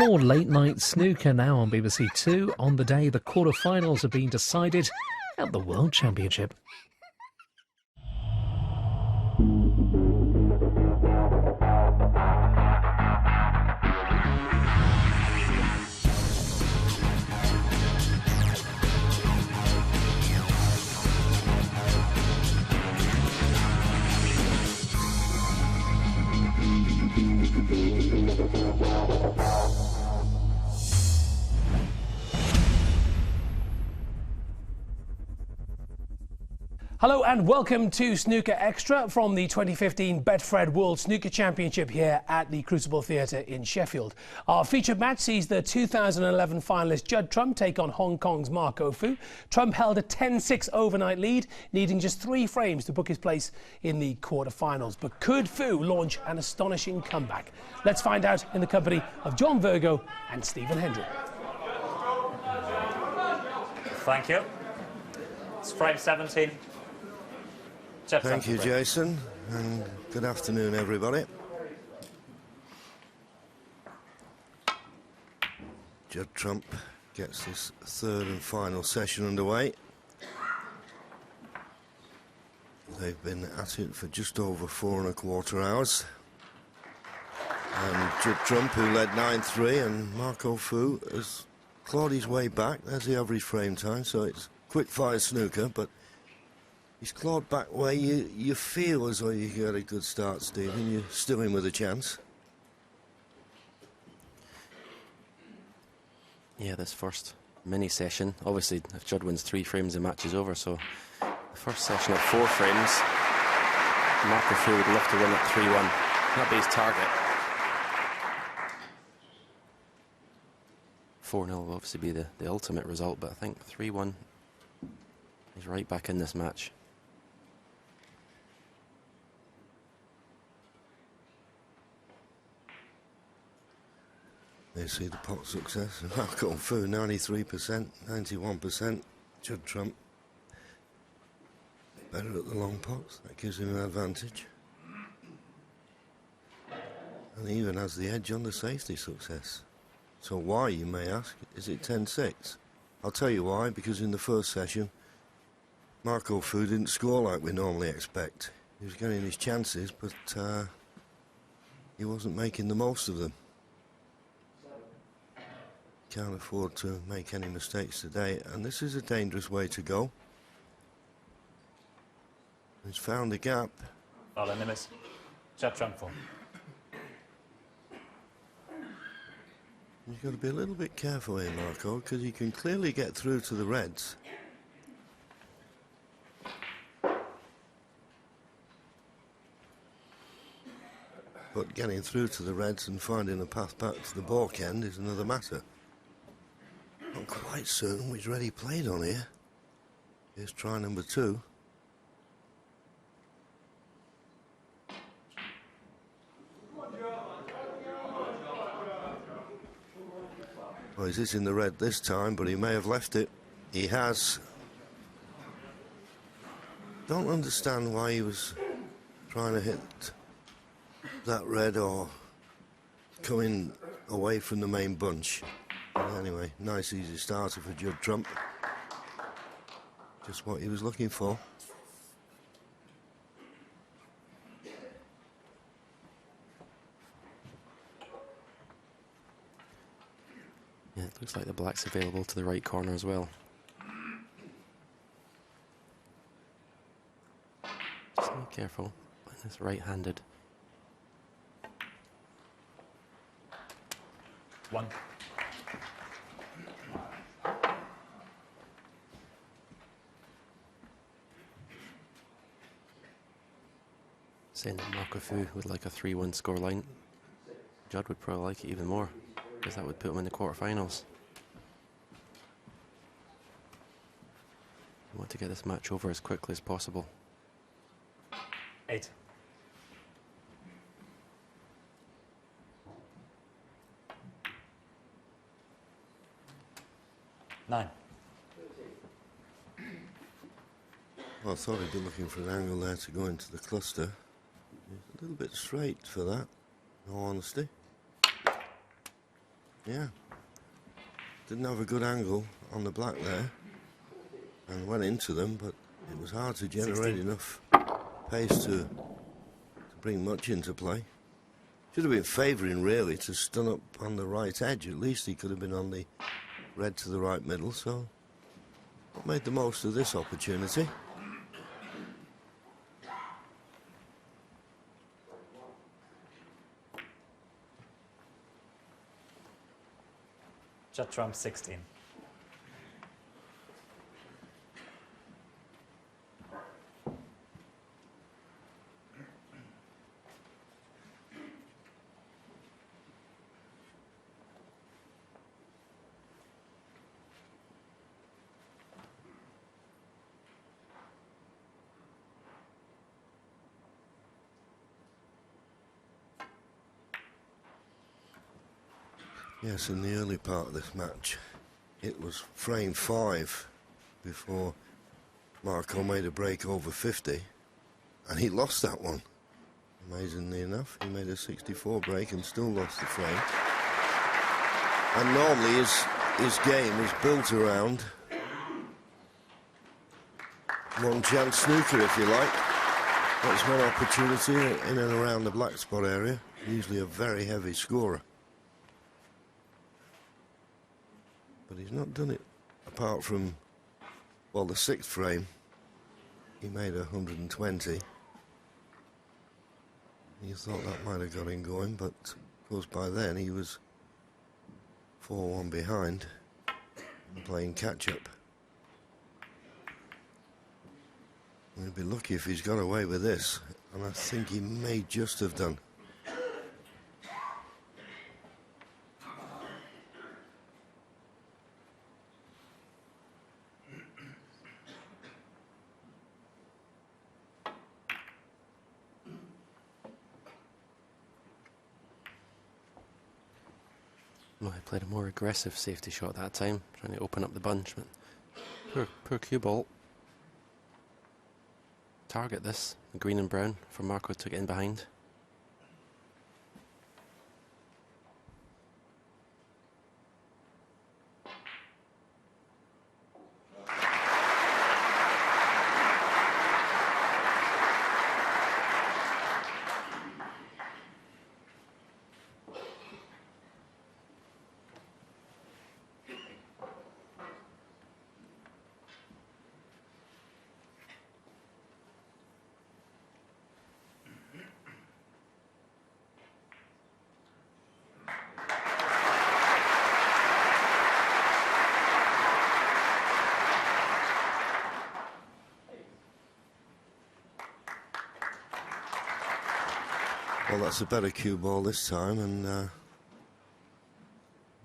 More late-night snooker now on BBC Two on the day the quarter-finals are being decided at the World Championship. Hello and welcome to Snooker Extra from the 2015 Betfred World Snooker Championship here at the Crucible Theatre in Sheffield. Our featured match sees the 2011 finalist Judd Trump take on Hong Kong's Marco Fu. Trump held a 10-6 overnight lead, needing just 3 frames to book his place in the quarter-finals. But could Fu launch an astonishing comeback? Let's find out in the company of John Virgo and Stephen Hendry. Thank you. It's frame 17. Thank you, Jason, and good afternoon, everybody. Judd Trump gets this third and final session underway. They've been at it for just over 4¼ hours. And Judd Trump, who led 9-3, and Marco Fu has clawed his way back. There's the average frame time, so it's quick-fire snooker, but he's clawed back where you feel as though you got a good start, Stephen. You're still in with a chance. Yeah, this first mini session, obviously if Judd wins 3 frames the match is over, so the first session at 4 frames, Marco Fu would love to win at 3-1. That'd be his target. 4-0 will obviously be the ultimate result, but I think 3-1 is right back in this match. They see the pot success. Marco Fu, 93%, 91%. Judd Trump better at the long pots. That gives him an advantage. And he even has the edge on the safety success. So why, you may ask, is it 10-6? I'll tell you why, because in the first session, Marco Fu didn't score like we normally expect. He was getting his chances, but he wasn't making the most of them. Can't afford to make any mistakes today, and this is a dangerous way to go. He's found a gap. All enemies. Judd Trump for. You've got to be a little bit careful here, Marco, because he can clearly get through to the reds. But getting through to the reds and finding a path back to the balk end is another matter. Not quite certain which red he played on here. Here's try number 2. Well, he's hitting the red this time, but he may have left it. He has. Don't understand why he was trying to hit that red or coming away from the main bunch. But anyway, nice easy starter for Judd Trump. Just what he was looking for. Yeah, it looks like the black's available to the right corner as well. Just be careful, it's right-handed. 1. Saying that Marco Fu would like a 3-1 scoreline. Judd would probably like it even more, because that would put him in the quarterfinals. We want to get this match over as quickly as possible. 8. 9. Well, I thought he'd be looking for an angle there to go into the cluster. He's a little bit straight for that, in all honesty. Yeah. Didn't have a good angle on the black there. And went into them, but it was hard to generate 16. enough pace to bring much into play. Should have been favouring, really, to stun up on the right edge. At least he could have been on the red to the right middle, so made the most of this opportunity. Judd trump 16. Yes, in the early part of this match, it was frame 5 before Marco made a break over 50, and he lost that one. Amazingly enough, he made a 64 break and still lost the frame. And normally his game is built around one chance snooker, if you like. That's one opportunity in and around the black spot area, usually a very heavy scorer. But he's not done it apart from, well, the 6th frame. He made 120. You thought that might have got him going, but of course by then he was 4-1 behind and playing catch-up. He'll be lucky if he's got away with this, and I think he may just have done. Well, he played a more aggressive safety shot that time, trying to open up the bunch, but poor cue ball. Target this, the green and brown, for Marco to get in behind. Well, that's a better cue ball this time, and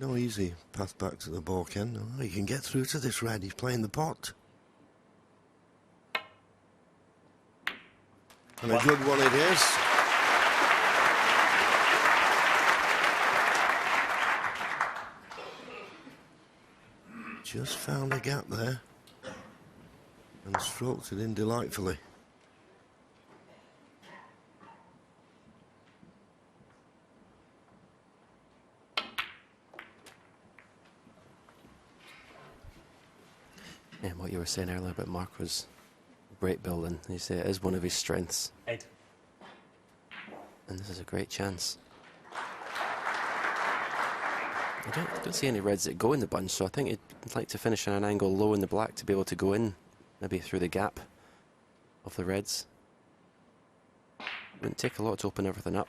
no easy path back to the balk end. Oh, he can get through to this red. He's playing the pot. And a good one it is. Just found a gap there and stroked it in delightfully. And what you were saying earlier about Marco's break building, you say it is one of his strengths. 8. And this is a great chance. I don't see any reds that go in the bunch, so I think he'd like to finish on an angle low in the black to be able to go in, maybe through the gap of the reds. Wouldn't take a lot to open everything up.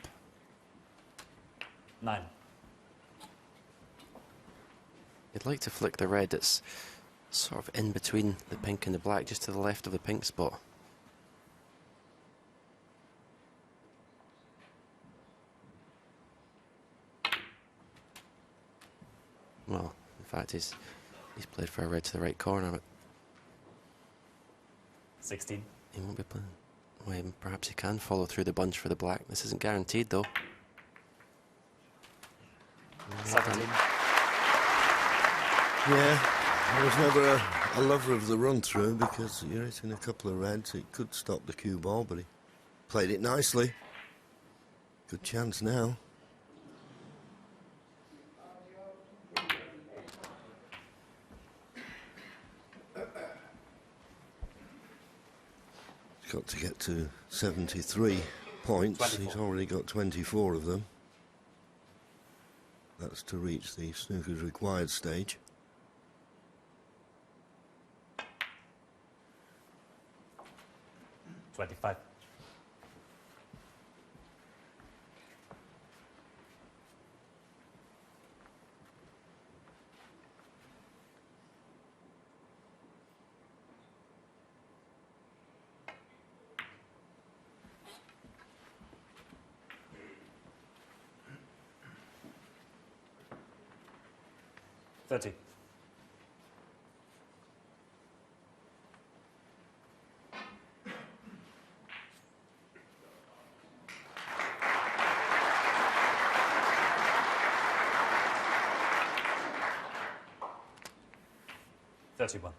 9. You'd like to flick the red that's sort of in between the pink and the black, just to the left of the pink spot. Well, in fact, he's played for a red to the right corner, but 16. he won't be playing. Well, perhaps he can follow through the bunch for the black. This isn't guaranteed, though. 17. Yeah, I was never a lover of the run-through because you're hitting a couple of reds. It could stop the cue ball, but he played it nicely. Good chance now. He's got to get to 73 points. 24. He's already got 24 of them. That's to reach the snooker's required stage. $25. $30. $31.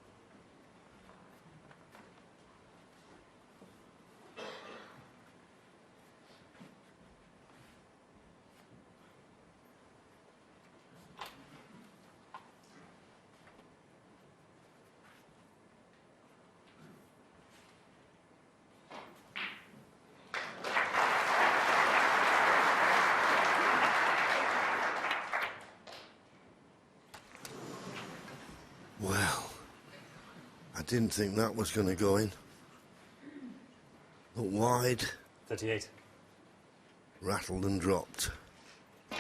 Well, I didn't think that was going to go in. But wide, 38. rattled and dropped. I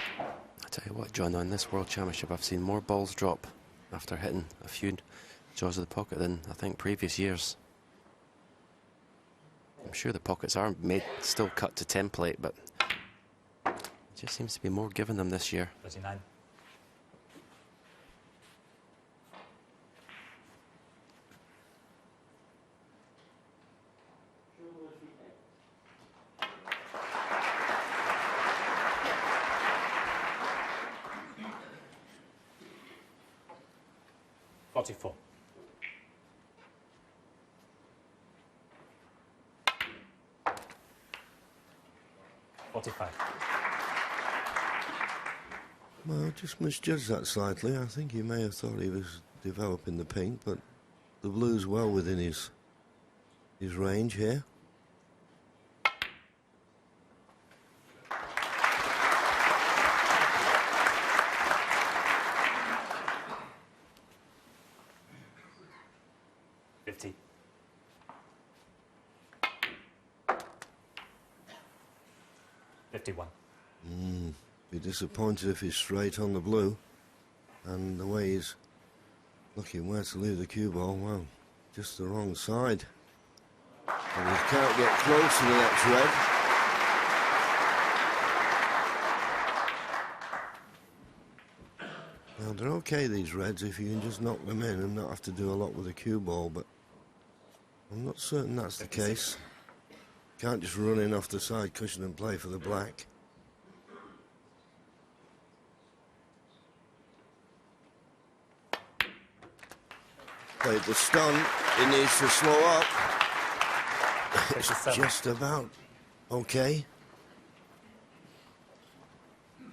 tell you what, John, on this World Championship, I've seen more balls drop after hitting a few jaws of the pocket than I think previous years. I'm sure the pockets are made, still cut to template, but it just seems to be more given them this year. 39. $44. $45. Well, just misjudged that slightly. I think he may have thought he was developing the pink, but the blue's well within his range here. $50. $51. Be disappointed if he's straight on the blue. And the way he's looking where to leave the cue ball, well, just the wrong side. And he can't get close to the next red. Now, they're okay, these reds, if you can just knock them in and not have to do a lot with the cue ball, but I'm not certain that's the case. Can't just run in off the side cushion and play for the black. Played the stun, he needs to slow up. It's 57. just about okay.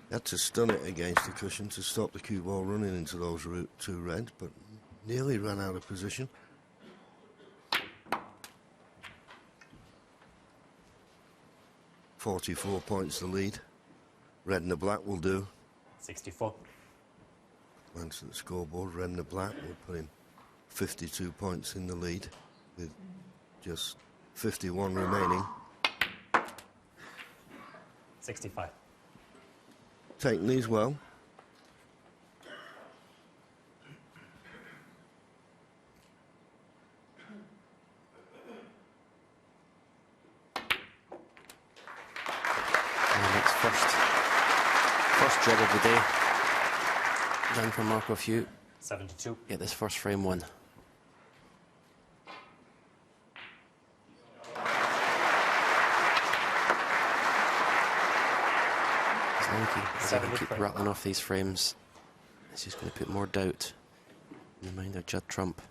Had to stun it against the cushion to stop the cue ball running into those two reds, but nearly ran out of position. $44 points the lead. Red and the black will do. 64. Glance at the scoreboard, red and the black will put him 52 points in the lead with just 51 remaining. 65. Taking these well. And that's first job of the day done for Marco Few. 72. Get this first frame won. As long as he can keep rattling off these frames, it's just going to put more doubt in the mind of Judd Trump.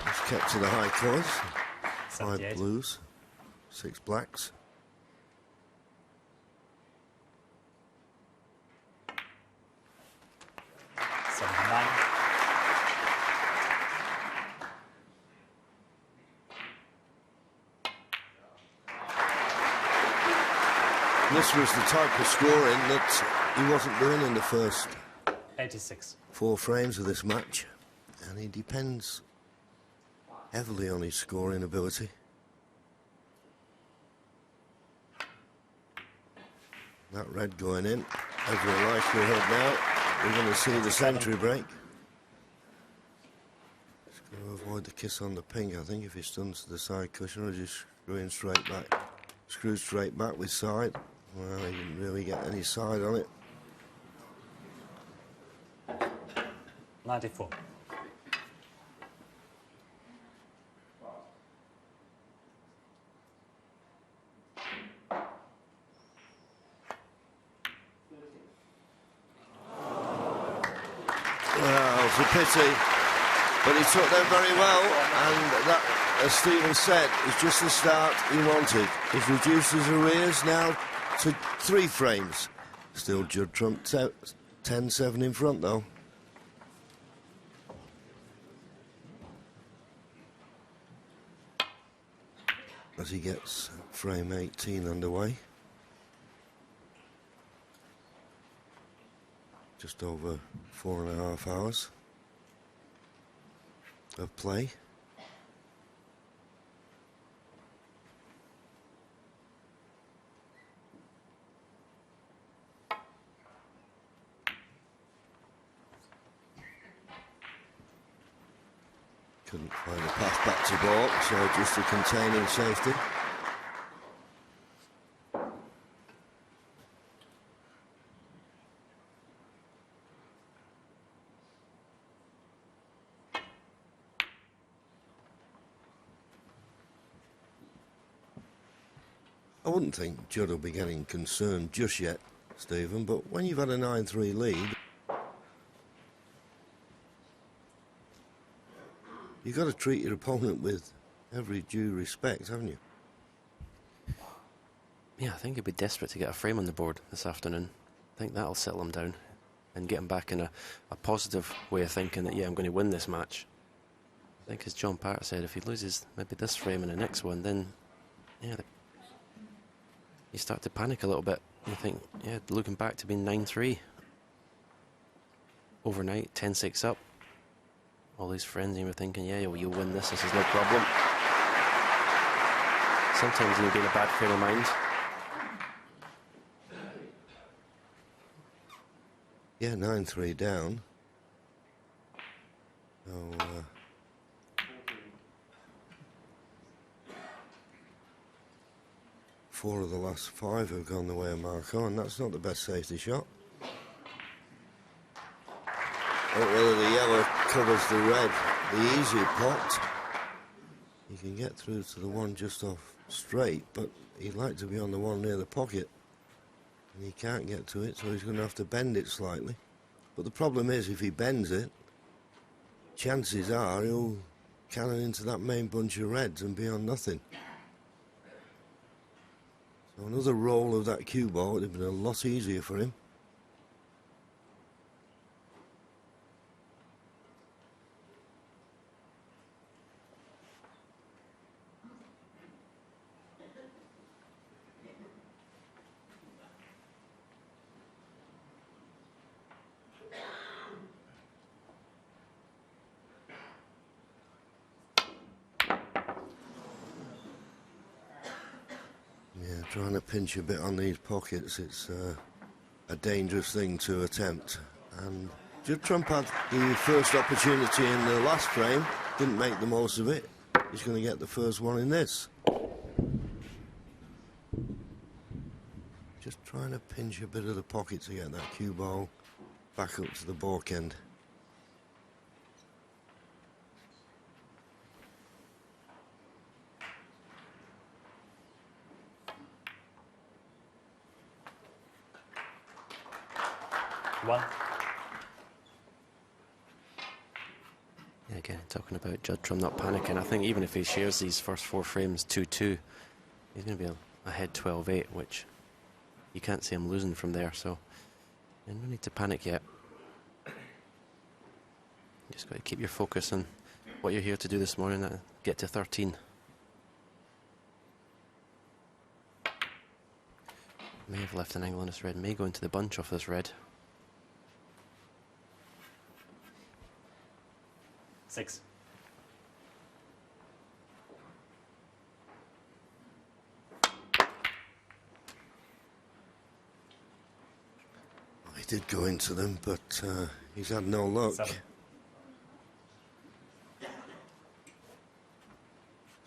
He's kept to the high cause. 78. 5 blues, 6 blacks. This was the type of scoring that he wasn't doing in the first 86. 4 frames of this match, and he depends heavily on his scoring ability. That red going in, as we're likelihood now, we're going to see the century break. Just going to avoid the kiss on the pink. I think if he stuns to the side cushion, or just screwing straight back. Screwed straight back with side. Well, he didn't really get any side on it. 94. Well, it's a pity, but he took them very well, and that, as Stephen said, is just the start he wanted. He's reduced his arrears now to 3 frames. Still Judd Trump 10-7 in front, though. As he gets frame 18 underway. Just over 4.5 hours of play. Couldn't find a path back to ball, so just a containing safety. I wouldn't think Judd will be getting concerned just yet, Stephen, but when you've had a 9-3 lead, you've got to treat your opponent with every due respect, haven't you? Yeah, I think he'd be desperate to get a frame on the board this afternoon. I think that'll settle him down and get him back in a positive way of thinking that, yeah, I'm going to win this match. I think, as John Parr said, if he loses maybe this frame and the next one, then, yeah, you start to panic a little bit. You think, yeah, looking back to being 9-3 overnight, 10-6 up. All these friends, you were thinking, yeah, well, you'll win this is no problem. Sometimes you'll be in a bad frame of mind. Yeah, 9-3 down. So, 4 of the last 5 have gone the way of Marco, and that's not the best safety shot. But whether the yellow covers the red, the easier pot. You can get through to the one just off straight, but he'd like to be on the one near the pocket. And he can't get to it, so he's going to have to bend it slightly. But the problem is, if he bends it, chances are he'll cannon into that main bunch of reds and be on nothing. So another roll of that cue ball would have been a lot easier for him. Trying to pinch a bit on these pockets, it's a dangerous thing to attempt. And Judd Trump had the first opportunity in the last frame, didn't make the most of it. He's going to get the first one in this. Just trying to pinch a bit of the pocket to get that cue ball back up to the balk end. Yeah, again, talking about Judd Trump not panicking. I think even if he shares these first 4 frames 2-2, he's going to be ahead 12-8, which you can't see him losing from there. So, no need to panic yet. Just got to keep your focus on what you're here to do this morning. Get to 13. May have left an angle on this red. May go into the bunch off this red. 6. He did go into them, but he's had no luck. 7.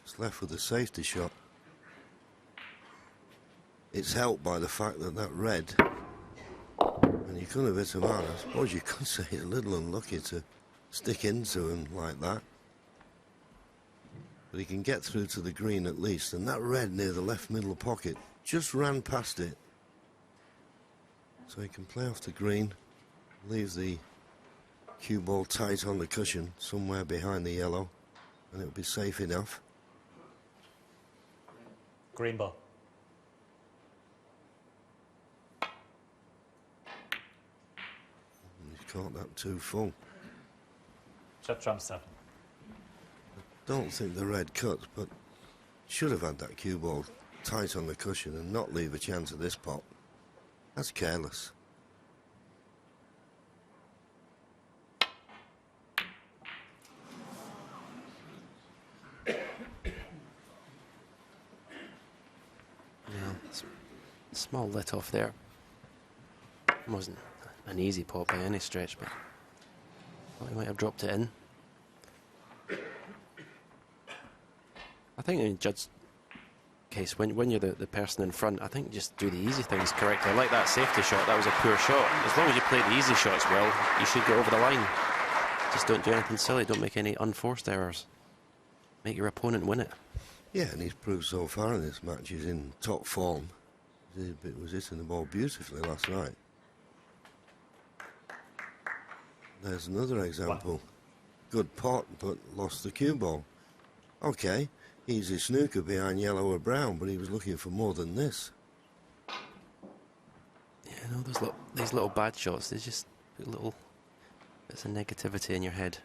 Just left with a safety shot. It's helped by the fact that that red, and you couldn't have hit him out. I suppose you could say it's a little unlucky to stick into him like that. But he can get through to the green at least, and that red near the left middle pocket just ran past it. So he can play off the green, leave the cue ball tight on the cushion somewhere behind the yellow, and it'll be safe enough. Green ball. And he's caught that too full. Shut trump 7. Don't think the red cut, but should have had that cue ball tight on the cushion and not leave a chance of this pot. That's careless. Yeah, small let off there. Wasn't an easy pot by any stretch, but thought he might have dropped it in. I think in Judd's case, when you're the person in front, I think just do the easy things correctly. Like that safety shot, that was a poor shot. As long as you play the easy shots well, you should get over the line. Just don't do anything silly, don't make any unforced errors. Make your opponent win it. Yeah, and he's proved so far in this match he's in top form. He was hitting the ball beautifully last night. There's another example. Good pot, but lost the cue ball. Okay, easy snooker behind yellow or brown, but he was looking for more than this. Yeah, no, these little bad shots, they just put little bits of negativity in your head.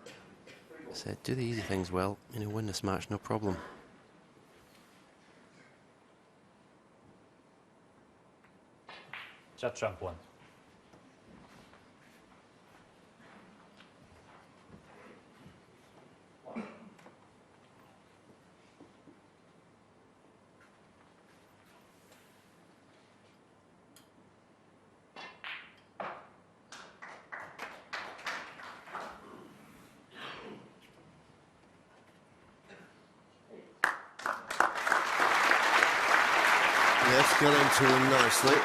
I said, do the easy things well, win this match, no problem. Shut trump 1. Yes, got into him nicely.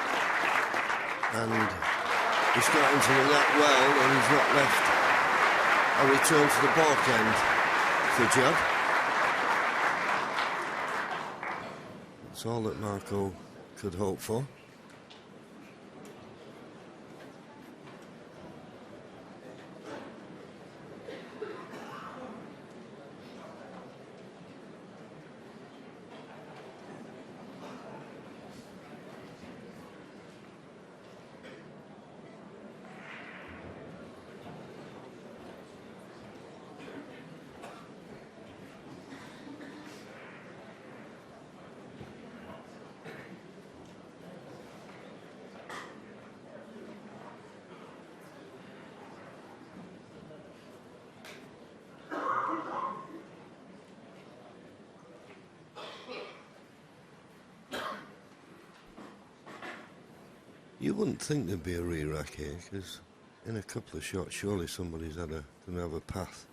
And he's got into the net well, and he's not left a return to the back end for Judd. That's all that Marco could hope for. You wouldn't think there'd be a re-rack here, because in a couple of shots, surely somebody's going to have a path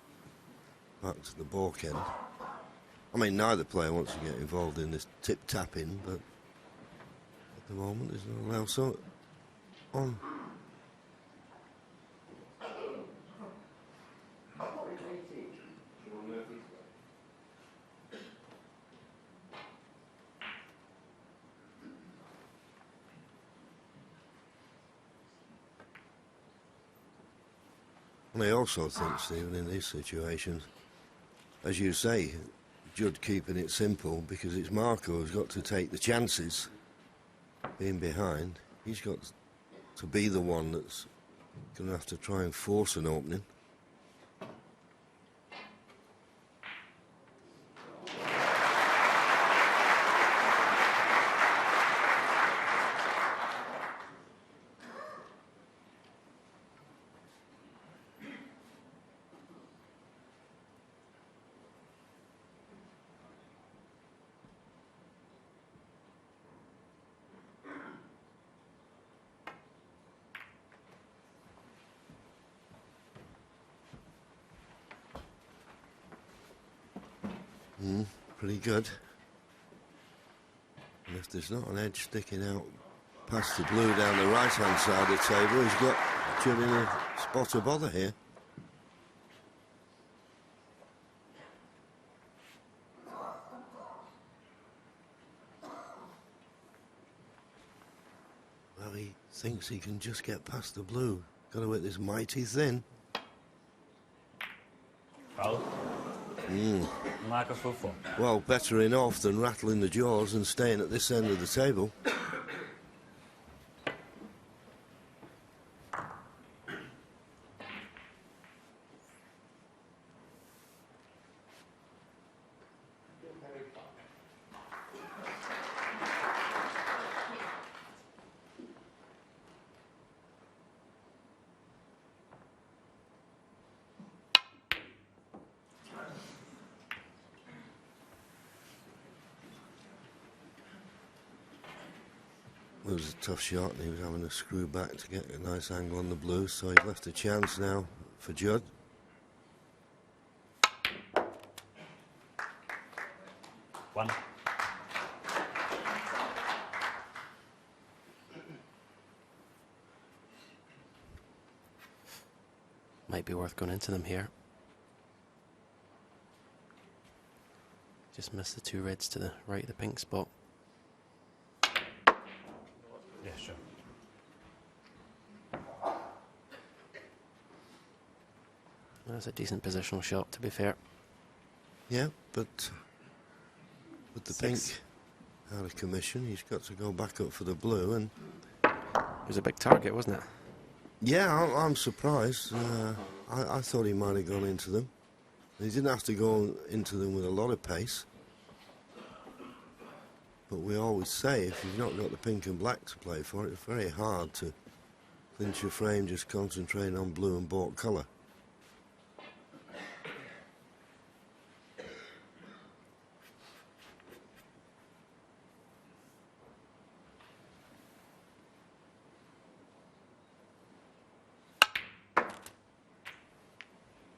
back to the balk end. I mean, neither player wants to get involved in this tip-tapping, but at the moment, there's no allow so on. And I also think, Stephen, in these situations, as you say, Judd keeping it simple, because it's Marco who's got to take the chances. Being behind, he's got to be the one that's going to have to try and force an opening. Pretty good. And if there's not an edge sticking out past the blue down the right-hand side of the table, he's got Judd in a spot of bother here. Well, he thinks he can just get past the blue. Got to hit this mighty thin. Foul. Marker for 4. Well, better in off than rattling the jaws and staying at this end of the table. It was a tough shot and he was having to screw back to get a nice angle on the blue, so he's left a chance now for Judd. One. Might be worth going into them here. Just missed the 2 reds to the right of the pink spot. Yeah, sure. That's a decent positional shot, to be fair. Yeah, but with the 6. pink out of commission, he's got to go back up for the blue. And It was a big target, wasn't it? yeah, I'm surprised. I thought he might have gone into them. He didn't have to go into them with a lot of pace. But we always say, if you've not got the pink and black to play for, it's very hard to clinch your frame just concentrating on blue and bought colour.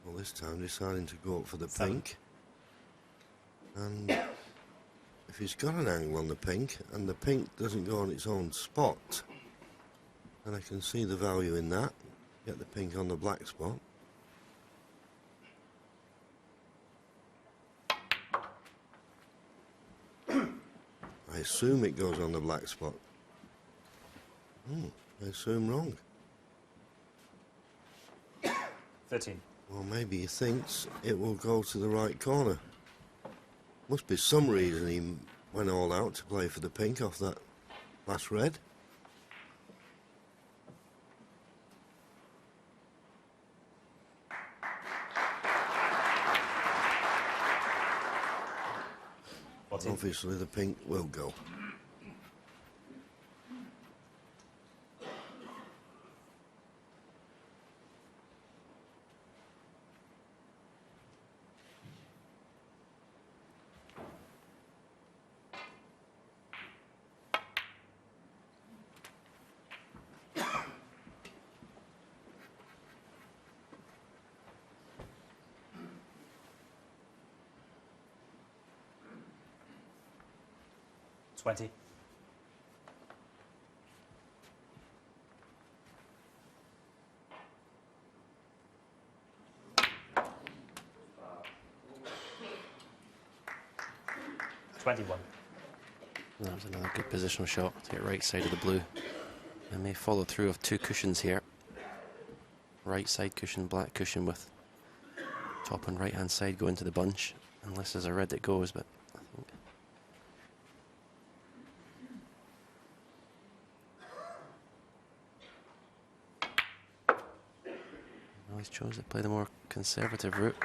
Well, this time deciding to go up for the 7. pink. And if he's got an angle on the pink and the pink doesn't go on its own spot, then I can see the value in that. Get the pink on the black spot. I assume it goes on the black spot. I assume wrong. 13. Well, maybe he thinks it will go to the right corner. Must be some reason he went all out to play for the pink off that last red. Obviously the pink will go. Twenty. That was another good positional shot to get right side of the blue. And they follow through of 2 cushions here. Right side cushion, black cushion with top and right hand side go into the bunch. Unless there's a red that goes, but I think he's chose to play the more conservative route.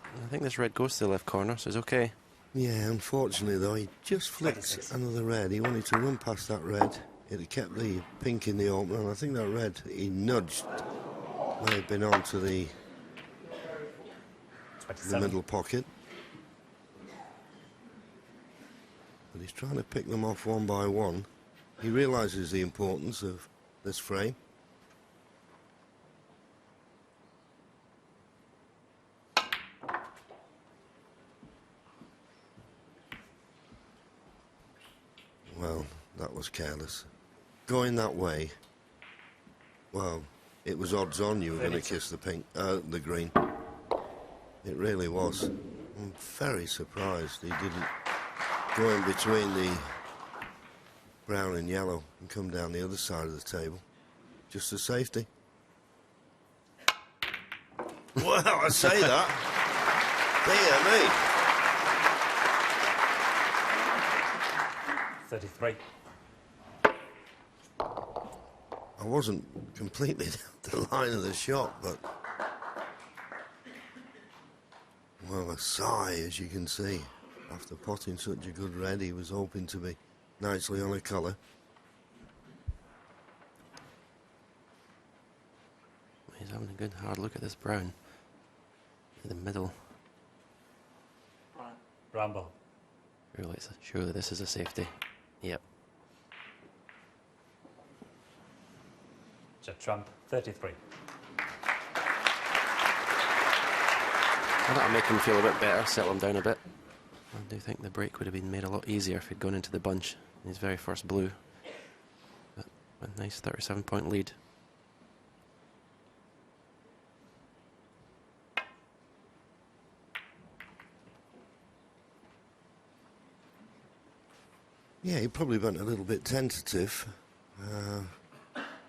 I think this red goes to the left corner, so it's okay. Yeah, unfortunately though, he just flicked 26. another red. He wanted to run past that red. It had kept the pink in the opener, and I think that red he nudged may have been onto the 27. middle pocket. But he's trying to pick them off one by one. He realises the importance of this frame. Well, that was careless. Going that way, well, it was odds on you were going to kiss the green. It really was. I'm very surprised he didn't go in between the brown and yellow and come down the other side of the table. Just a safety. Well, I say that. Dear me. 33. I wasn't completely down the line of the shot, but... Well, a sigh, as you can see. After potting such a good red, he was hoping to be nicely on a colour. He's having a good hard look at this brown. In the middle. Brown ball. Surely this is a safety. Yep. Jet trump, 33. Well, that'll make him feel a bit better, settle him down a bit. I do think the break would have been made a lot easier if he'd gone into the bunch in his very first blue. But a nice 37-point lead. Yeah, he probably went a little bit tentative.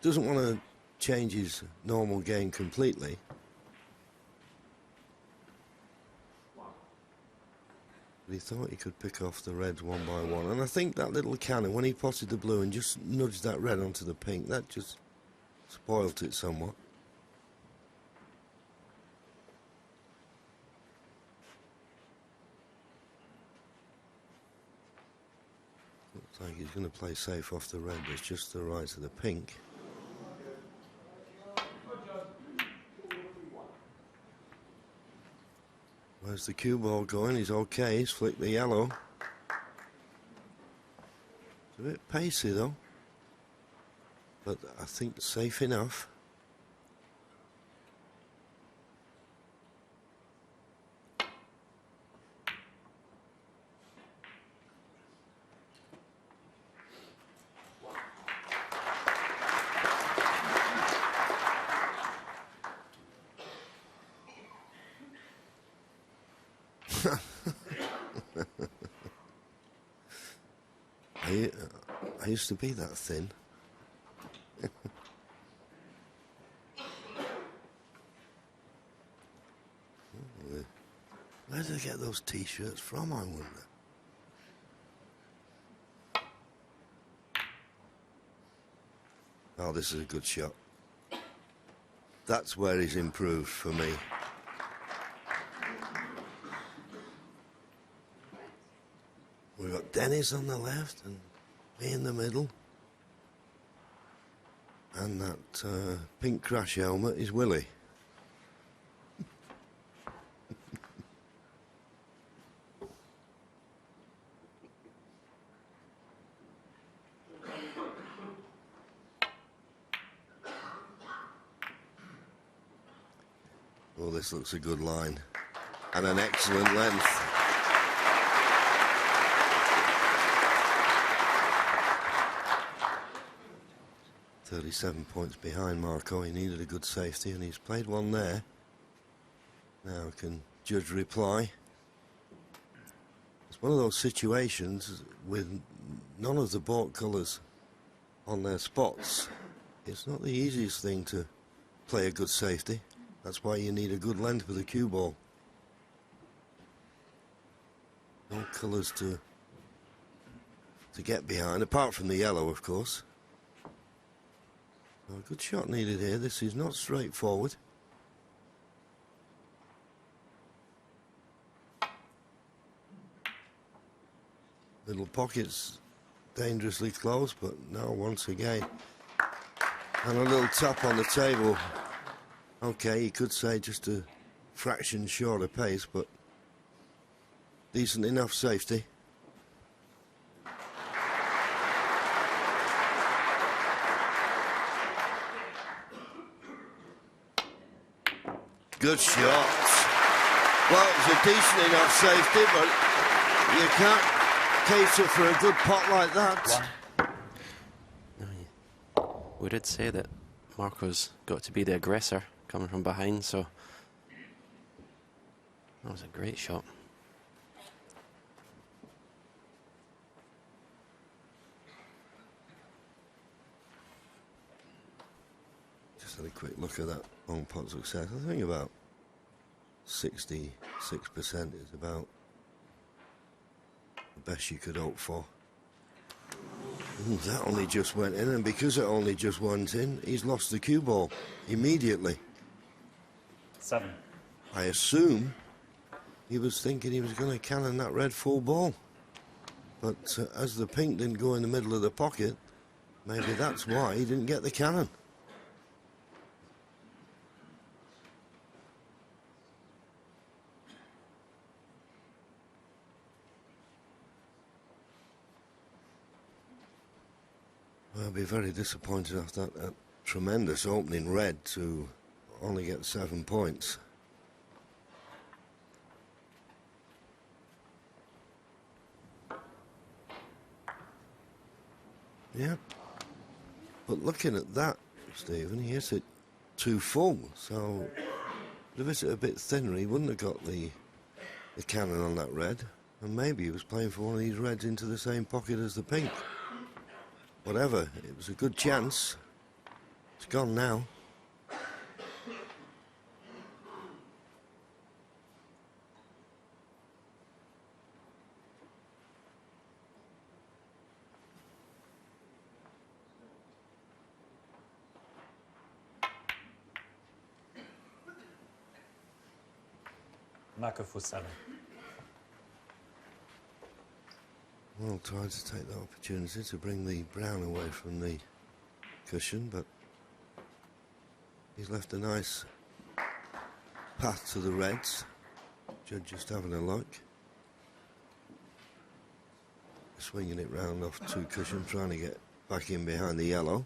Doesn't want to change his normal game completely. But he thought he could pick off the reds one by one. And I think that little cannon, when he potted the blue and just nudged that red onto the pink, that just spoilt it somewhat. Looks like he's going to play safe off the red, but it's just to the right of the pink. Where's the cue ball going? He's okay. He's flicked the yellow. It's a bit pacey though, but I think safe enough. I used to be that thin. Where did I get those t-shirts from, I wonder? Oh, this is a good shot. That's where he's improved for me. We've got Dennis on the left and me in the middle. And that pink crash helmet is Willie. Oh, this looks a good line. And an excellent length. .37 points behind Marco. He needed a good safety and he's played one there. Now can judge reply. It's one of those situations with none of the bought colours on their spots. It's not the easiest thing to play a good safety. That's why you need a good length with a cue ball. No colours to get behind, apart from the yellow, of course. Well, a good shot needed here. This is not straightforward. Little pockets dangerously close, but now once again. And a little tap on the table. Okay, you could say just a fraction short of pace, but decent enough safety. Good shot. Well, it's a decent enough safety, but you cater for a good pot like that. We did say that Marco's got to be the aggressor coming from behind, so that was a great shot. Just had a quick look at that long pot success. I think about 66% is about the best you could hope for. Ooh, that only just went in, and because it only just went in, he's lost the cue ball immediately. 7. I assume he was thinking he was going to cannon that red full ball. But as the pink didn't go in the middle of the pocket, maybe that's why he didn't get the cannon. I'll be very disappointed after that tremendous opening red to only get 7 points. Yeah, but looking at that, Stephen, he hit it too full, so if it's a bit thinner, he wouldn't have got the cannon on that red, and maybe he was playing for one of these reds into the same pocket as the pink. Whatever, it was a good chance. It's gone now. Marco for 7. Well, tried to take the opportunity to bring the brown away from the cushion, but he's left a nice path to the reds. Judge just having a look. Swinging it round off 2 cushion, trying to get back in behind the yellow.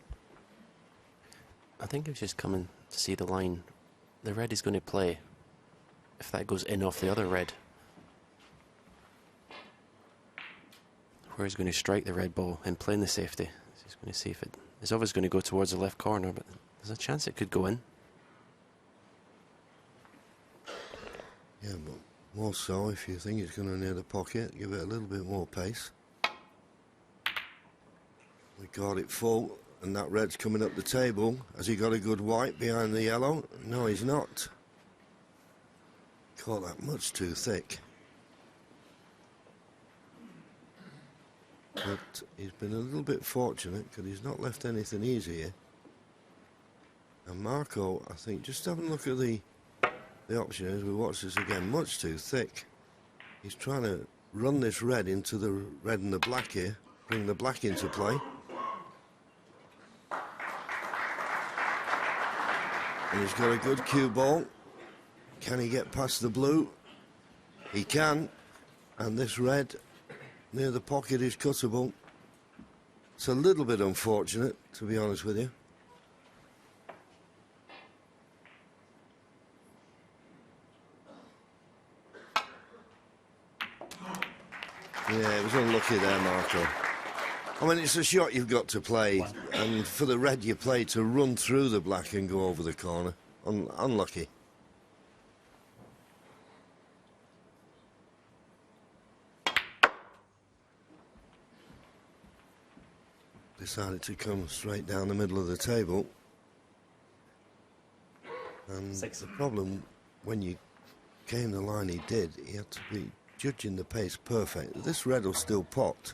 I think he was just coming to see the line the red is going to play. If that goes in off the other red, where he's going to strike the red ball and play in the safety. He's going to see if it's always going to go towards the left corner, but there's a chance it could go in. Yeah, but more so if you think it's going to near the pocket, give it a little bit more pace. We got it full, and that red's coming up the table. Has he got a good white behind the yellow? No, he's not. Caught that much too thick. But he's been a little bit fortunate because he's not left anything easy here. And Marco, I think, just having a look at the option as we watch this again, much too thick. He's trying to run this red into the red and the black here, bring the black into play. And he's got a good cue ball. Can he get past the blue? He can. And this red near the pocket is cuttable. It's a little bit unfortunate, to be honest with you. Yeah, it was unlucky there, Marco. I mean, it's a shot you've got to play, and for the red you play to run through the black and go over the corner. Unlucky. Decided to come straight down the middle of the table. And 6. the problem, when you came the line he did, he had to be judging the pace perfect. This red will still pot.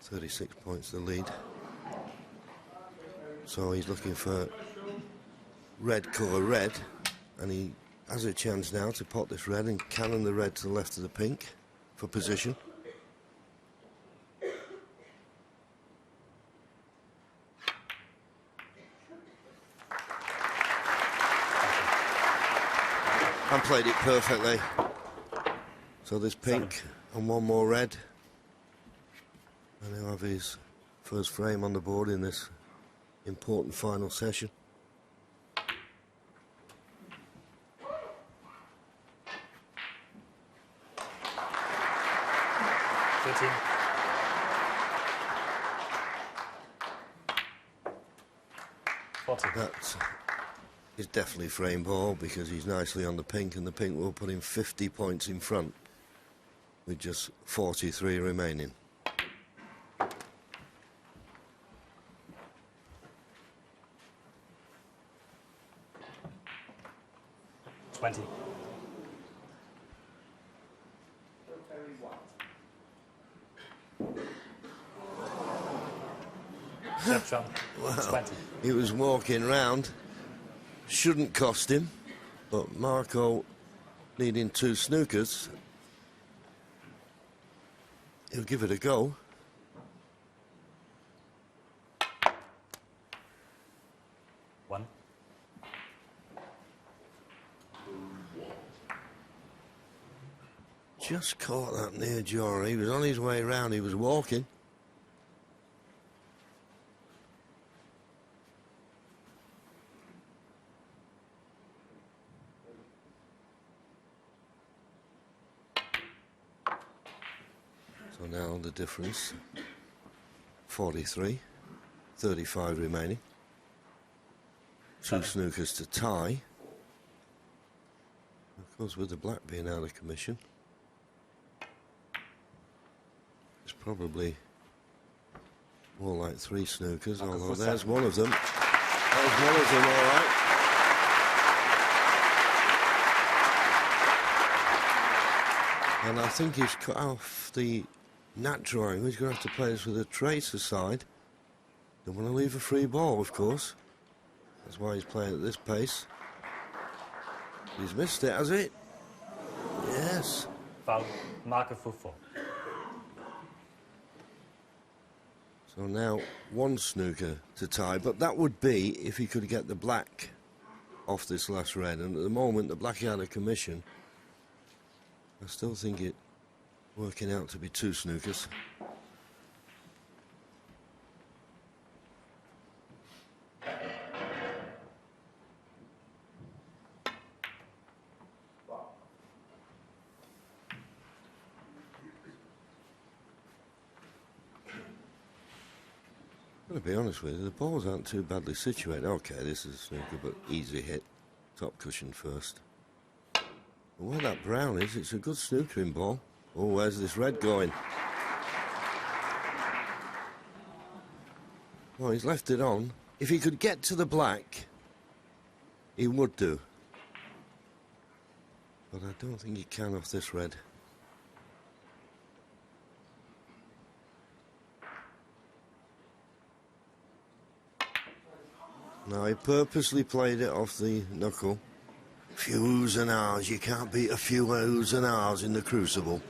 36 points the lead. So he's looking for red cover red, and he has a chance now to pot this red and cannon the red to the left of the pink for position. And played it perfectly. So there's pink and one more red. And he'll have his first frame on the board in this important final session. 13. That is definitely frame ball because he's nicely on the pink, and the pink will put him 50 points in front with just 43 remaining. $20. Wow. 20. He was walking round. Shouldn't cost him, but Marco needing 2 snookers. He'll give it a go. One. Just caught that near jaw. He was on his way round. He was walking. So now the difference, 43, 35 remaining. 2 snookers to tie. Of course, with the black being out of commission, it's probably more like 3 snookers, although there's one of them. There's one of them, all right. And I think he's cut off the natural angle. He's going to have to play this with a tracer side. Don't want to leave a free ball, of course. That's why he's playing at this pace. He's missed it, has he? Yes. Foul. Marker for 4. So now 1 snooker to tie, but that would be if he could get the black off this last red. And at the moment, the black out of commission. I still think it working out to be 2 snookers. I'm going to be honest with you, the balls aren't too badly situated. Okay, this is a snooker, but easy hit. Top cushion first. But where that brown is, it's a good snookering ball. Oh, where's this red going? Well, he's left it on. If he could get to the black, he would do. But I don't think he can off this red. No, he purposely played it off the knuckle. Few oohs and ahs. You can't beat a few oohs and ahs in the Crucible.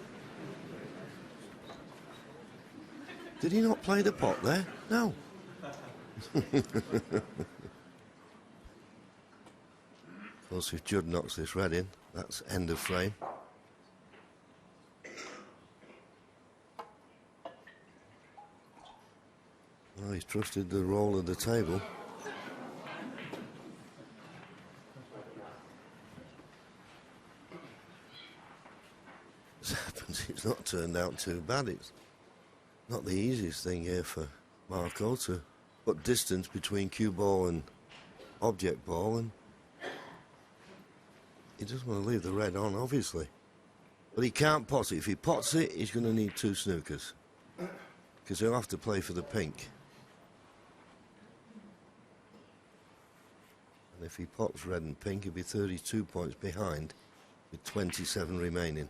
Did he not play the pot there? No. Of course, if Judd knocks this red in, that's end of frame. Well, he's trusted the roll of the table. As happens, it's not turned out too bad. It's not the easiest thing here for Marco to put distance between cue ball and object ball, and he doesn't want to leave the red on, obviously. But he can't pot it. If he pots it, he's going to need 2 snookers, because he'll have to play for the pink. And if he pots red and pink, he'll be 32 points behind with 27 remaining.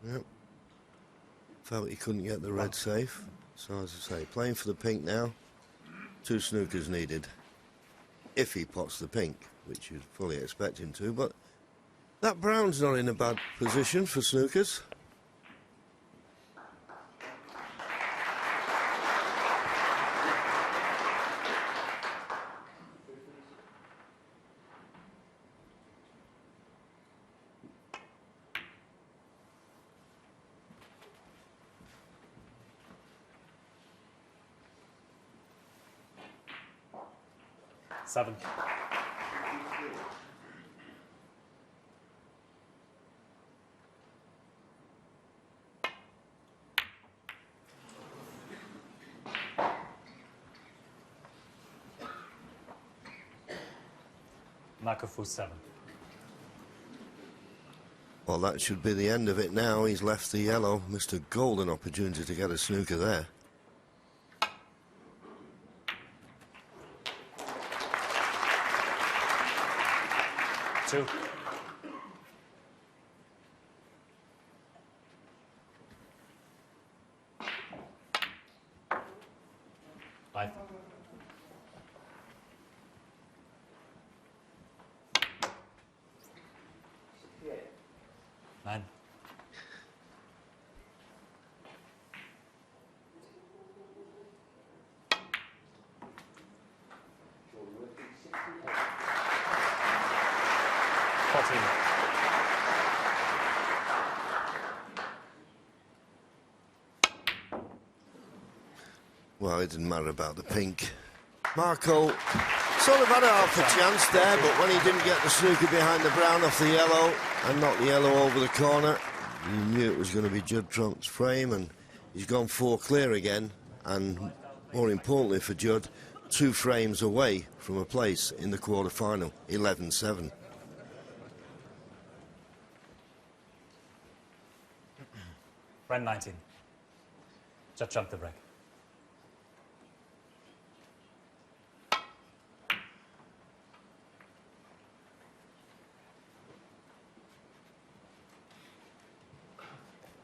Yep. Felt he couldn't get the red safe. So as I say, playing for the pink now. 2 snookers needed. If he pots the pink, which you'd fully expect him to, but that brown's not in a bad position for snookers. 7. Marker for 7. Well, that should be the end of it now. He's left the yellow. Missed a golden opportunity to get a snooker there. Two. Five. 9. 14. Well, it didn't matter about the pink. Marco sort of had a half a chance there, but when he didn't get the snooker behind the brown off the yellow and knocked the yellow over the corner, you knew it was going to be Judd Trump's frame, and he's gone 4 clear again, and more importantly for Judd, 2 frames away from a place in the quarter-final, 11-7. Friend 19. Judd Trump the break.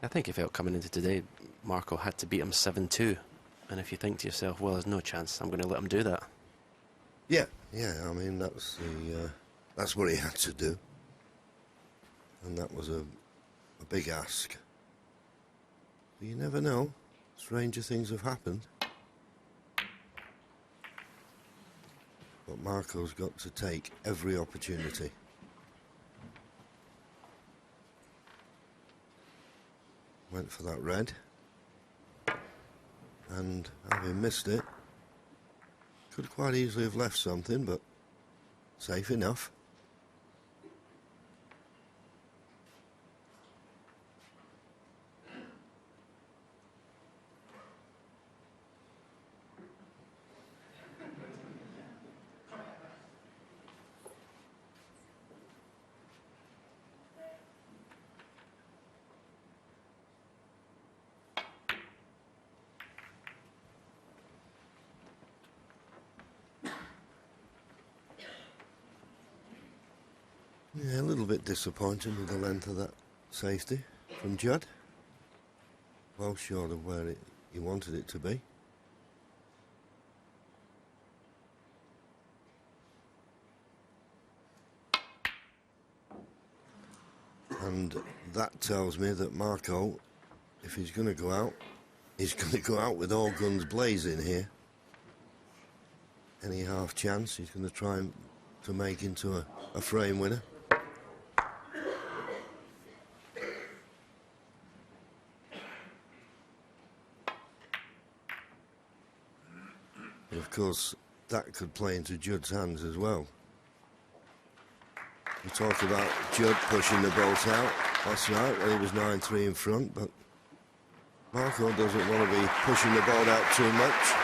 I think he felt coming into today, Marco had to beat him 7-2. And if you think to yourself, well, there's no chance, I'm going to let him do that. Yeah, I mean, that's what he had to do. And that was a big ask. But you never know. Stranger things have happened. But Marco's got to take every opportunity. Went for that red. And having missed it, could quite easily have left something, but safe enough. Yeah, a little bit disappointed with the length of that safety from Judd. Well short of where he wanted it to be. And that tells me that Marco, if he's going to go out, he's going to go out with all guns blazing here. Any half chance he's going to try to make into a frame winner. Of course, that could play into Judd's hands as well. We talked about Judd pushing the boat out last night when he was 9-3 in front, but Marco doesn't want to be pushing the boat out too much.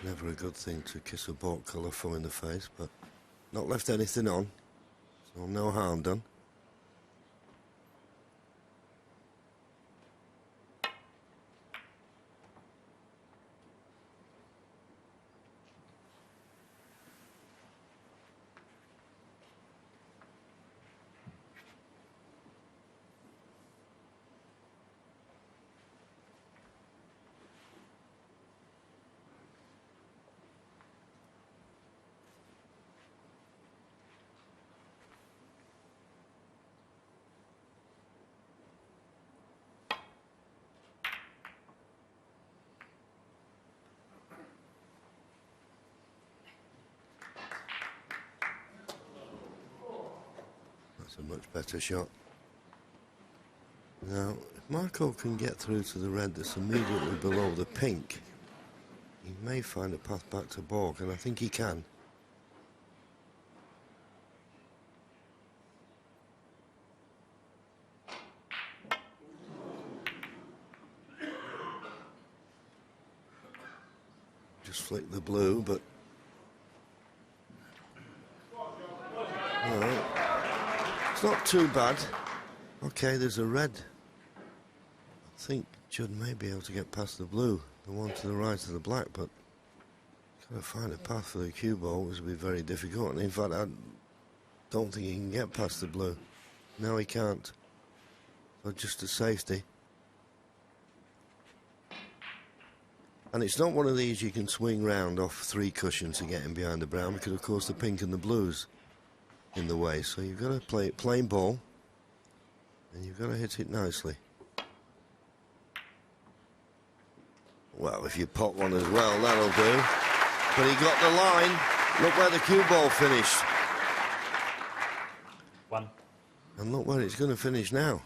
Never a good thing to kiss a boat colour full in the face, but not left anything on, so no harm done. It's a much better shot. Now, if Marco can get through to the red that's immediately below the pink, he may find a path back to Borg, and I think he can. Just flick the blue, but no, it's not too bad. Okay, there's a red. I think Judd may be able to get past the blue, the one to the right of the black, but got to find a path for the cue ball, which will be very difficult. And in fact, I don't think he can get past the blue. No, he can't. So just a safety. And it's not one of these you can swing round off 3 cushions to get him behind the brown, because of course the pink and the blue's in the way. So you've got to play it plain ball, and you've got to hit it nicely. Well, if you pot one as well, that'll do. But he got the line. Look where the cue ball finished. 1. And look where it's going to finish now.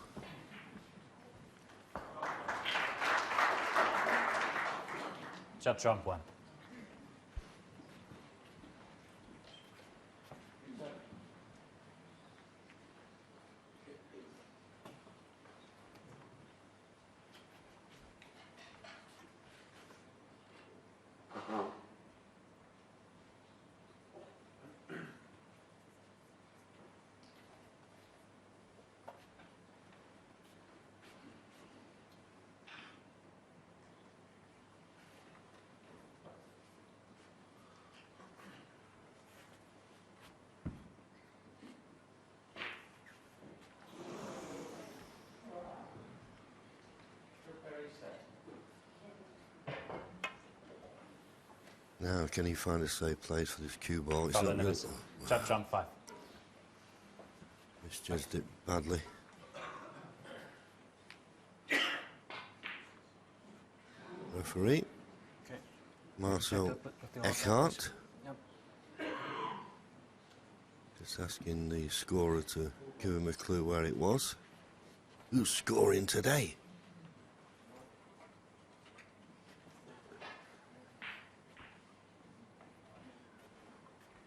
Judd Trump 1. Now, can he find a safe place for this cue ball? It's Foul not in the good. miss. Judd Trump 5. Misjudged it badly. Referee, Okay. Marcel Eckhart. Just asking the scorer to give him a clue where it was. Who's scoring today?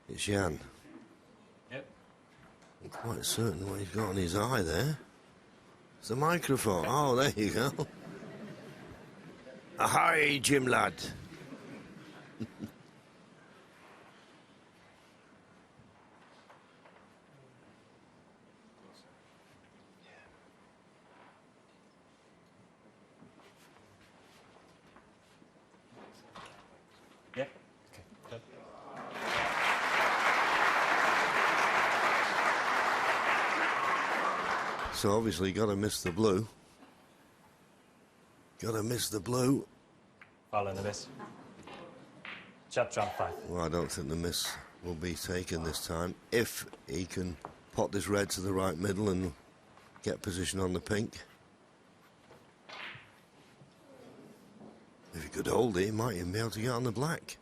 It's Jan. Yep. I'm quite certain what he's got on his eye there. It's the microphone. Oh, there you go. Hi, Jim lad. Yep. Okay. Good. So obviously got to miss the blue. Got to miss the blue. Foul in the miss. Judd Trump 5. Well, I don't think the miss will be taken this time. If he can pot this red to the right middle and get position on the pink. If he could hold it, he might even be able to get on the black.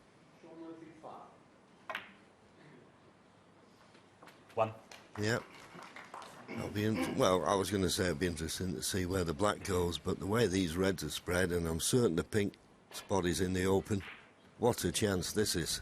1. Yep. That'll be well, I was going to say it'd be interesting to see where the black goes, but the way these reds are spread, and I'm certain the pink spot is in the open, what a chance this is.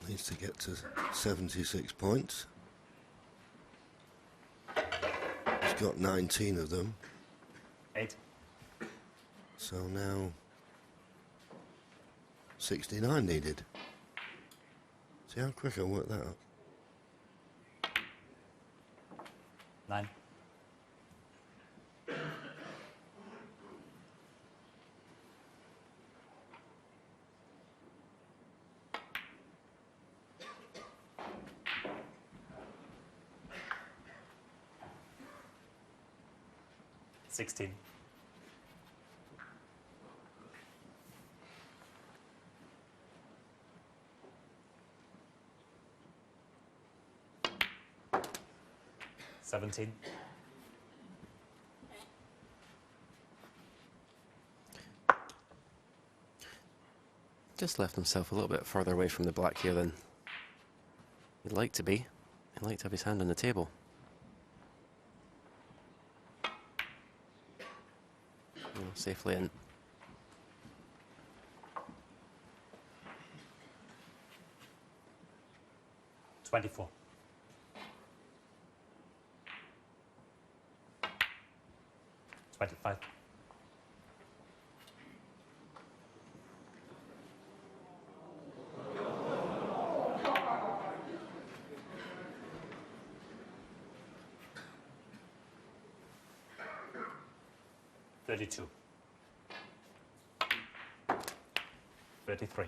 Needs to get to 76 points. He's got 19 of them. 8. So now 69 needed. See how quick I work that up. 9. $16. 17. Just left himself a little bit further away from the black here than he'd like to be. He'd like to have his hand on the table. Safely in. $24. $25. $32. 33.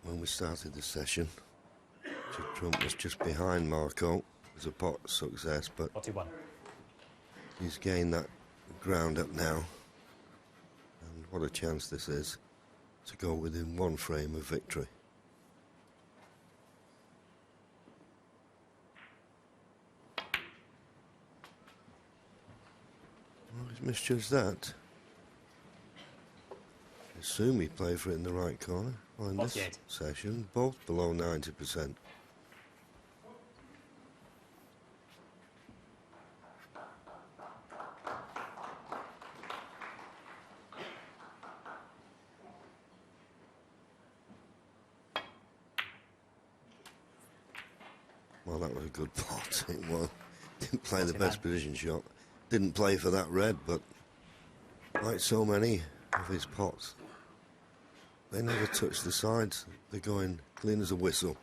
When we started the session, Trump was just behind Marco. It was a pot success, but 41. he's gained that ground up now. And what a chance this is to go within one frame of victory. Well, he's misjudged that. I assume he played for it in the right corner. Well, in this 48. session, both below 90%. Well, that was a good pot. It was. Didn't play the best position shot. Didn't play for that red, but like so many of his pots, they never touch the sides. They're going clean as a whistle.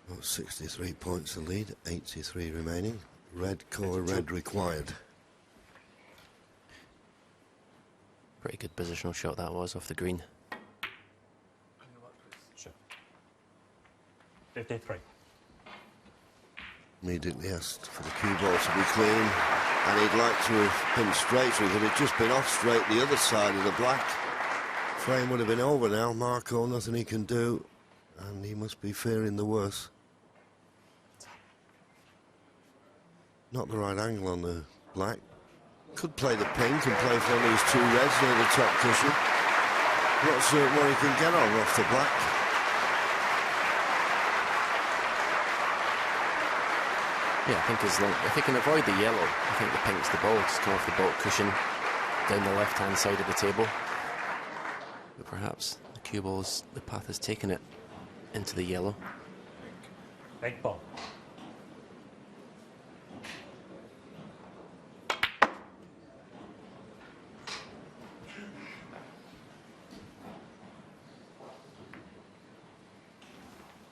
Well, 63 points the lead, 83 remaining. Red core, red required. Pretty good positional shot that was off the green. Sure. 53. Immediately asked for the cue ball to be clean, and he'd like to have pinned straight through, but it just been off straight the other side of the black. Frame would have been over now. Marco, nothing he can do, and he must be fearing the worst. Not the right angle on the black. Could play the pink and play for these two reds near the top cushion. Not certain what he can get on off the black. Yeah, I think as long if he can avoid the yellow, I think the pink's the ball. Just come off the baulk cushion down the left-hand side of the table. But perhaps the cue ball's the path has taken it into the yellow. Big ball.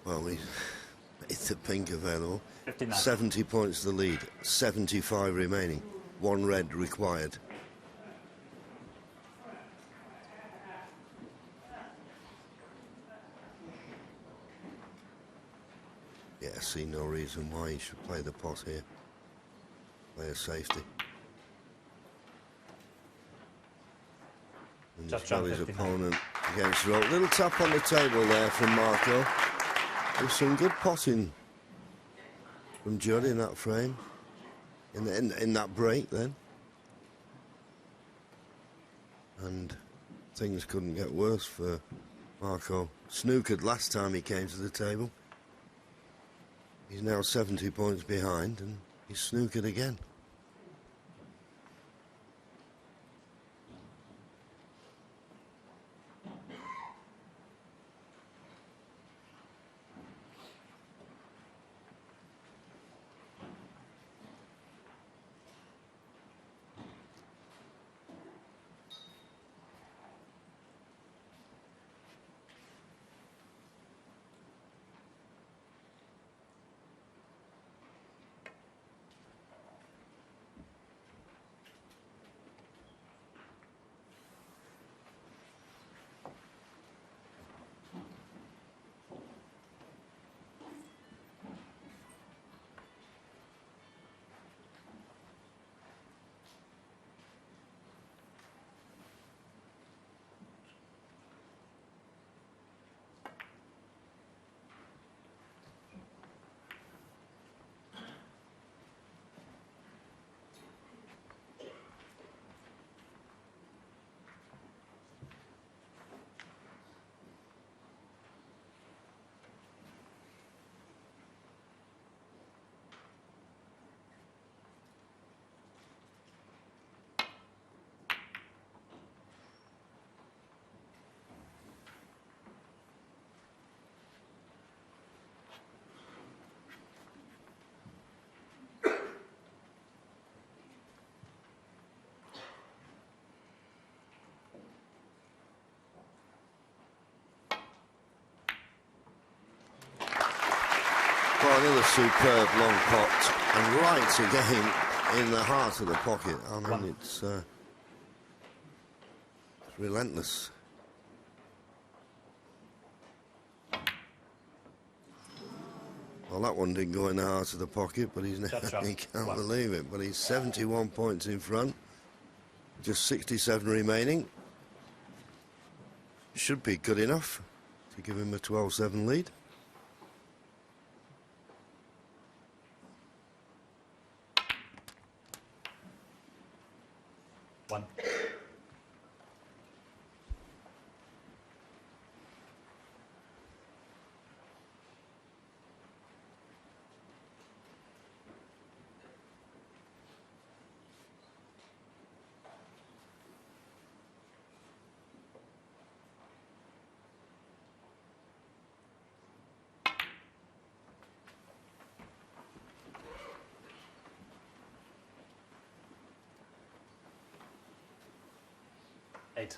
Well, it's a pink available. 59. 70 points the lead, 75 remaining. One red required. Yeah, I see no reason why he should play the pot here. Play a safety. And Just he's got jump his 59. opponent against the rope. Little tap on the table there from Marco. There's some good potting from Judd in that frame, in that break then. And things couldn't get worse for Marco. Snookered last time he came to the table. He's now 70 points behind, and he's snookered again. Well, another superb long pot, and right again in the heart of the pocket. I mean, it's relentless. Well, that one didn't go in the heart of the pocket, but he's he can't believe it. But he's 71 points in front, just 67 remaining. Should be good enough to give him a 12-7 lead. One. Eight.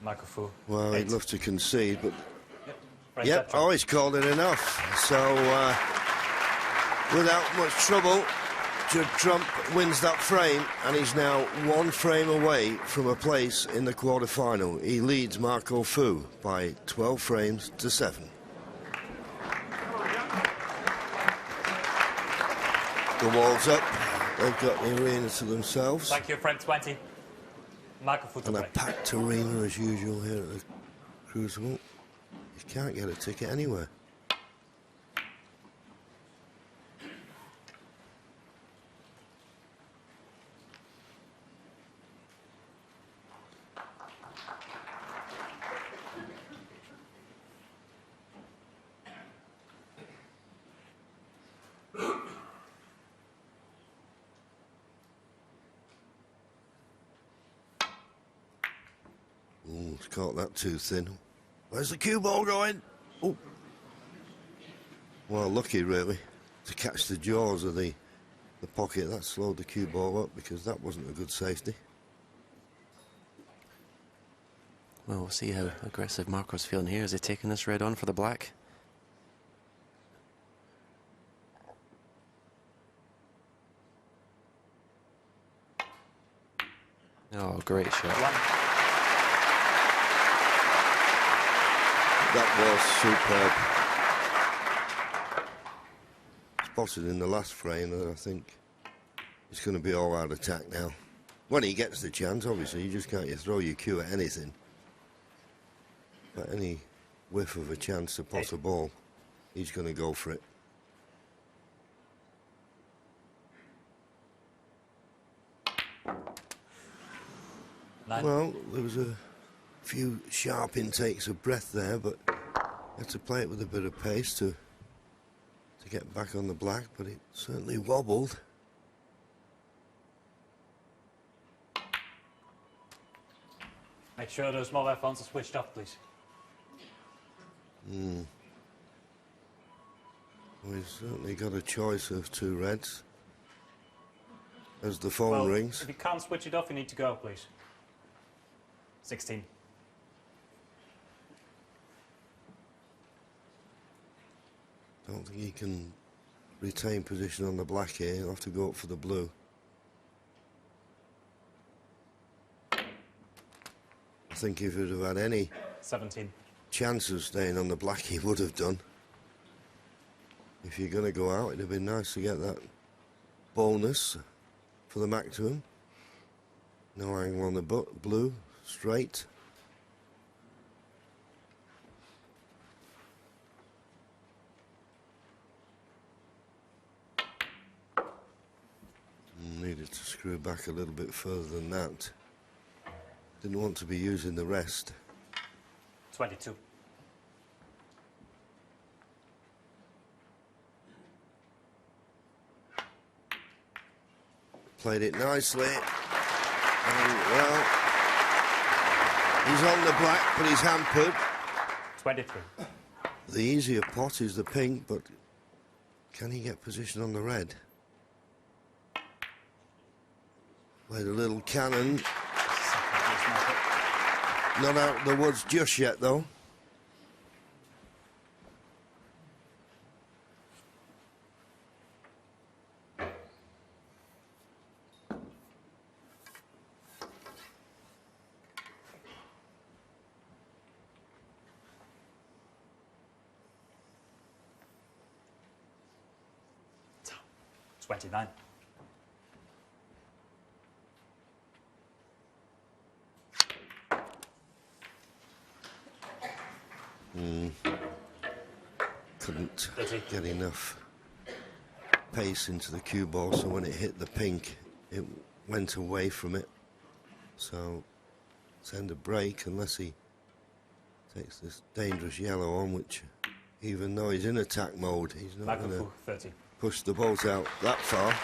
Michael Fu. Well, he'd love to concede, but Right, yep, oh, he's called it enough. So, without much trouble, Judd Trump wins that frame, and he's now 1 frame away from a place in the quarter-final. He leads Marco Fu by 12 frames to 7. The wall's up. They've got the arena to themselves. Thank you, frame 20. Michael Fu to And a break. packed arena as usual here at the Crucible. You can't get a ticket anywhere. Ooh, it's caught that too thin. Where's the cue ball going? Oh. Well, lucky really to catch the jaws of the pocket. That slowed the cue ball up because that wasn't a good safety. Well, we'll see how aggressive Marco's feeling here. Is he taking this red on for the black? Oh, great shot. That was superb. Spotted in the last frame, and I think it's going to be all out attack now. When he gets the chance, obviously, you just can't throw your cue at anything. But any whiff of a chance to pot a ball, he's going to go for it. Nine. Well, there was a few sharp intakes of breath there, but had to play it with a bit of pace to get back on the black, but it certainly wobbled. Make sure those mobile phones are switched off, please. We've certainly got a choice of 2 reds. As the phone rings. If you can't switch it off, you need to go, please. 16. Don't think he can retain position on the black here. He'll have to go up for the blue. I think if he'd have had any 17. chance of staying on the black, he would have done. If you're going to go out, it'd have been nice to get that bonus for the maximum. No angle on the blue, straight. Needed to screw back a little bit further than that. Didn't want to be using the rest. 22. Played it nicely. And, well, he's on the black, but he's hampered. 23. The easier pot is the pink, but can he get position on the red? Played a little cannon. Not out of the woods just yet, though. $29. Couldn't 30. get enough pace into the cue ball, so when it hit the pink, it went away from it. So send a break unless he takes this dangerous yellow on, which even though he's in attack mode, he's not going to 30. push the balls out that far.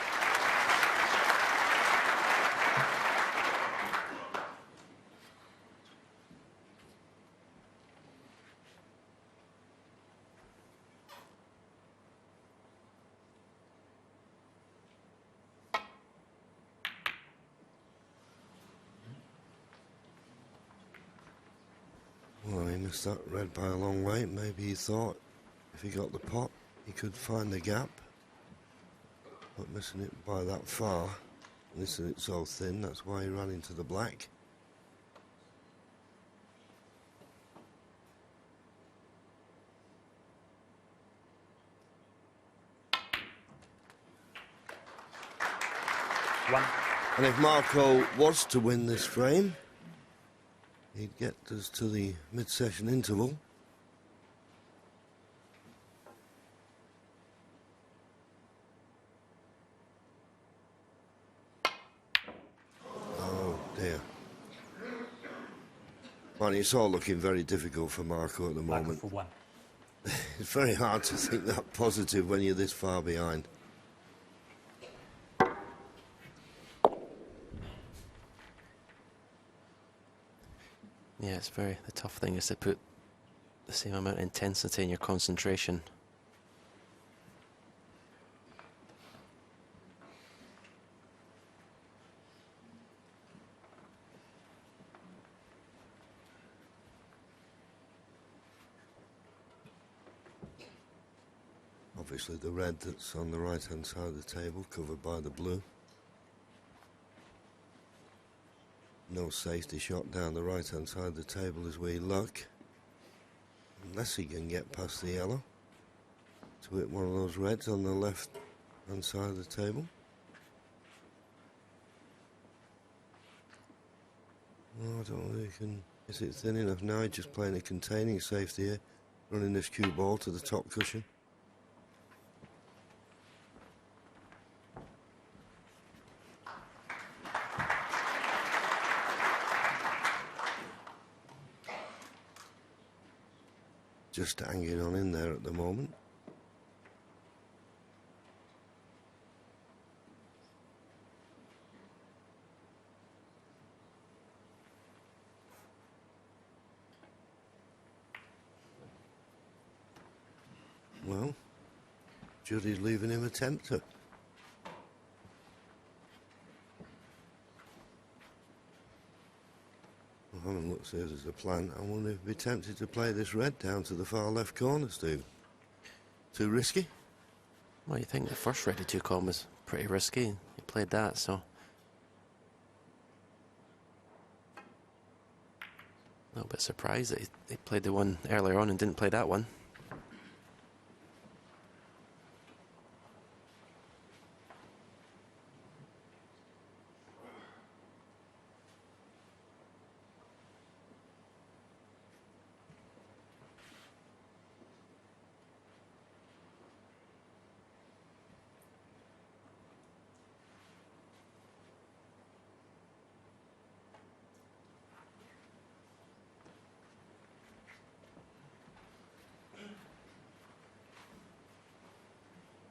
Well, he missed that red by a long way. Maybe he thought if he got the pot, he could find the gap. But missing it by that far, missing it so thin, that's why he ran into the black. One. And if Marco was to win this frame, he'd get us to the mid-session interval. Oh dear. Well, it's all looking very difficult for Marco at the Michael moment. for one. It's very hard to think that positive when you're this far behind. Yeah, it's the tough thing is to put the same amount of intensity in your concentration. Obviously the red that's on the right hand side of the table covered by the blue. No safety shot down the right hand side of the table as we look. Unless he can get past the yellow to hit one of those reds on the left hand side of the table. Oh, I don't know if he can. Is it thin enough now? He's just playing a containing safety here, running this cue ball to the top cushion. Just hanging on in there at the moment. Well, Judy's leaving him a tempter. I haven't looked see if there's a plan. I wonder if he'd be tempted to play this red down to the far left corner, Steve. Too risky? Well, you think the first red he took on was pretty risky. He played that, so. A little bit surprised that he played the one earlier on and didn't play that one.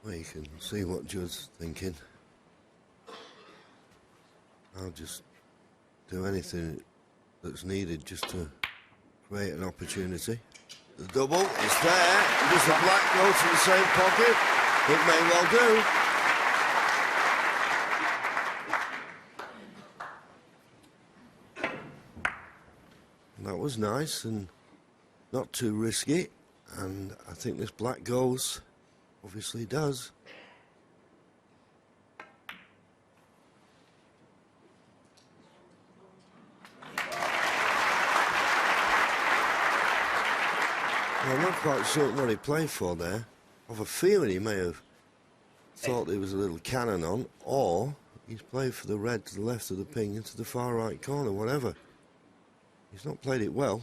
Well, you can see what Judd's thinking. I'll just do anything that's needed just to create an opportunity. The double is there. Does the black go to the same pocket? It may well do. And that was nice and not too risky. And I think this black goes. Obviously does. Well, I'm not quite certain what he played for there. I have a feeling he may have thought there was a little cannon on, or he's played for the red to the left of the ping into the far right corner, whatever. He's not played it well.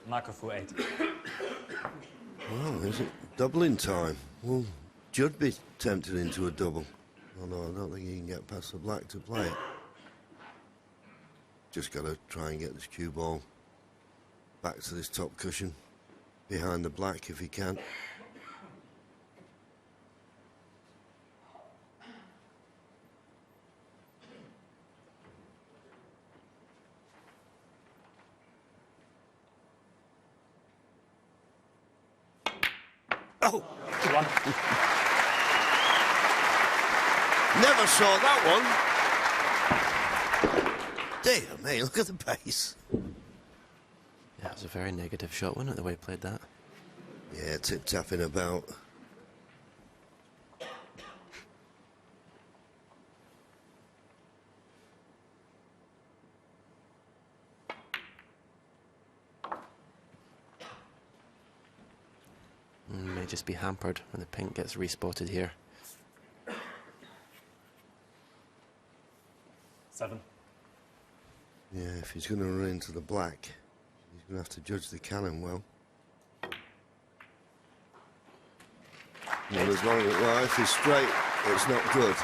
Marker for 8. Well, is it doubling time? Will Judd be tempted into a double? Oh no, I don't think he can get past the black to play it. Just got to try and get this cue ball back to this top cushion behind the black if he can. Oh! 1. Never saw that one. Dear me, look at the pace. Yeah, it was a very negative shot, wasn't it, the way he played that? Yeah, tip-tapping about. May just be hampered when the pink gets respotted here. 7. Yeah, if he's going to run into the black, he's going to have to judge the cannon well. Well, as long as, well, if he's straight, it's not good.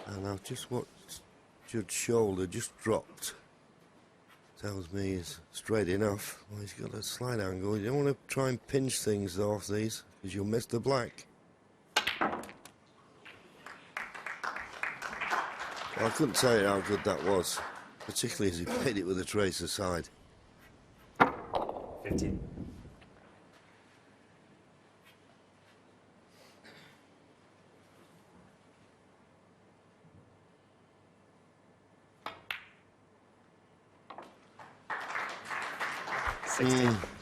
And I've just watched Judd's shoulder just dropped. Tells me he's straight enough. Well, he's got a slight angle. You don't want to try and pinch things off these, because you'll miss the black. Well, I couldn't tell you how good that was, particularly as he played it with a tracer side. 15.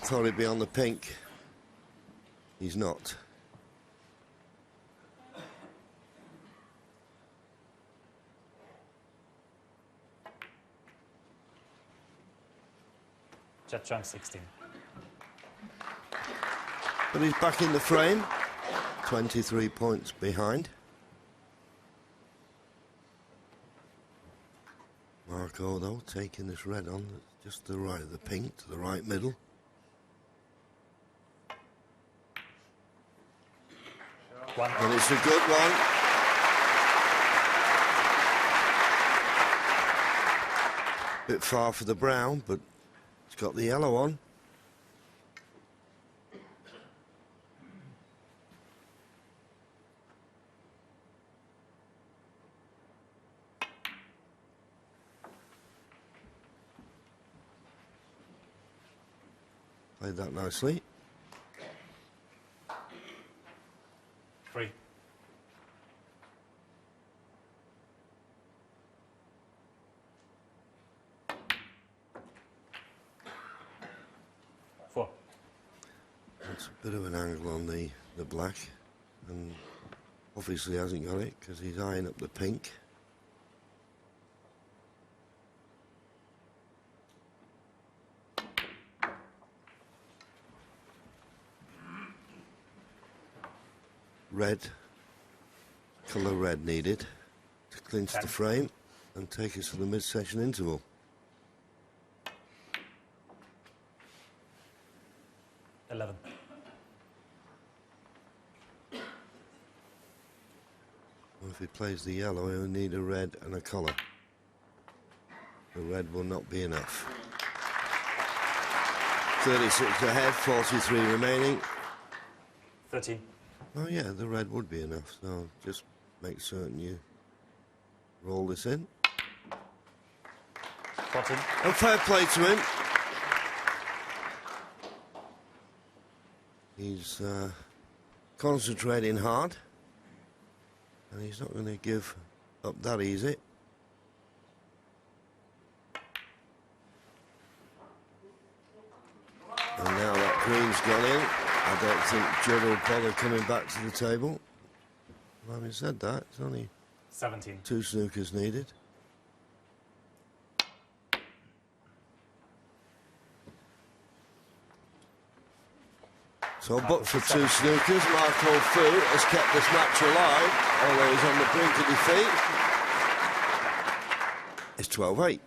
Thought he'd be on the pink. He's not. Jet trump 16. But he's back in the frame. 23 points behind. Marco, though, taking this red on just to the right of the pink, to the right middle. One. And it's a good one. Bit far for the brown, but it's got the yellow on. Played that nicely. 3. Four. It's a bit of an angle on the black, and obviously hasn't got it because he's eyeing up the pink. Red, colour red needed to clinch the frame and take us to the mid-section interval. Eleven. Well, if he plays the yellow, he'll need a red and a colour. The red will not be enough. 36 ahead, 43 remaining. 13. Oh yeah, the red would be enough, so just make certain you roll this in. 14. And fair play to him. He's concentrating hard. And he's not going to give up that easy. And now that green's gone in. I don't think Judd will bother coming back to the table. Having said that, it's only 17. 2 snookers needed. So, but for 2 snookers, Marco Fu has kept this match alive, although he's on the brink of defeat. It's 12-8.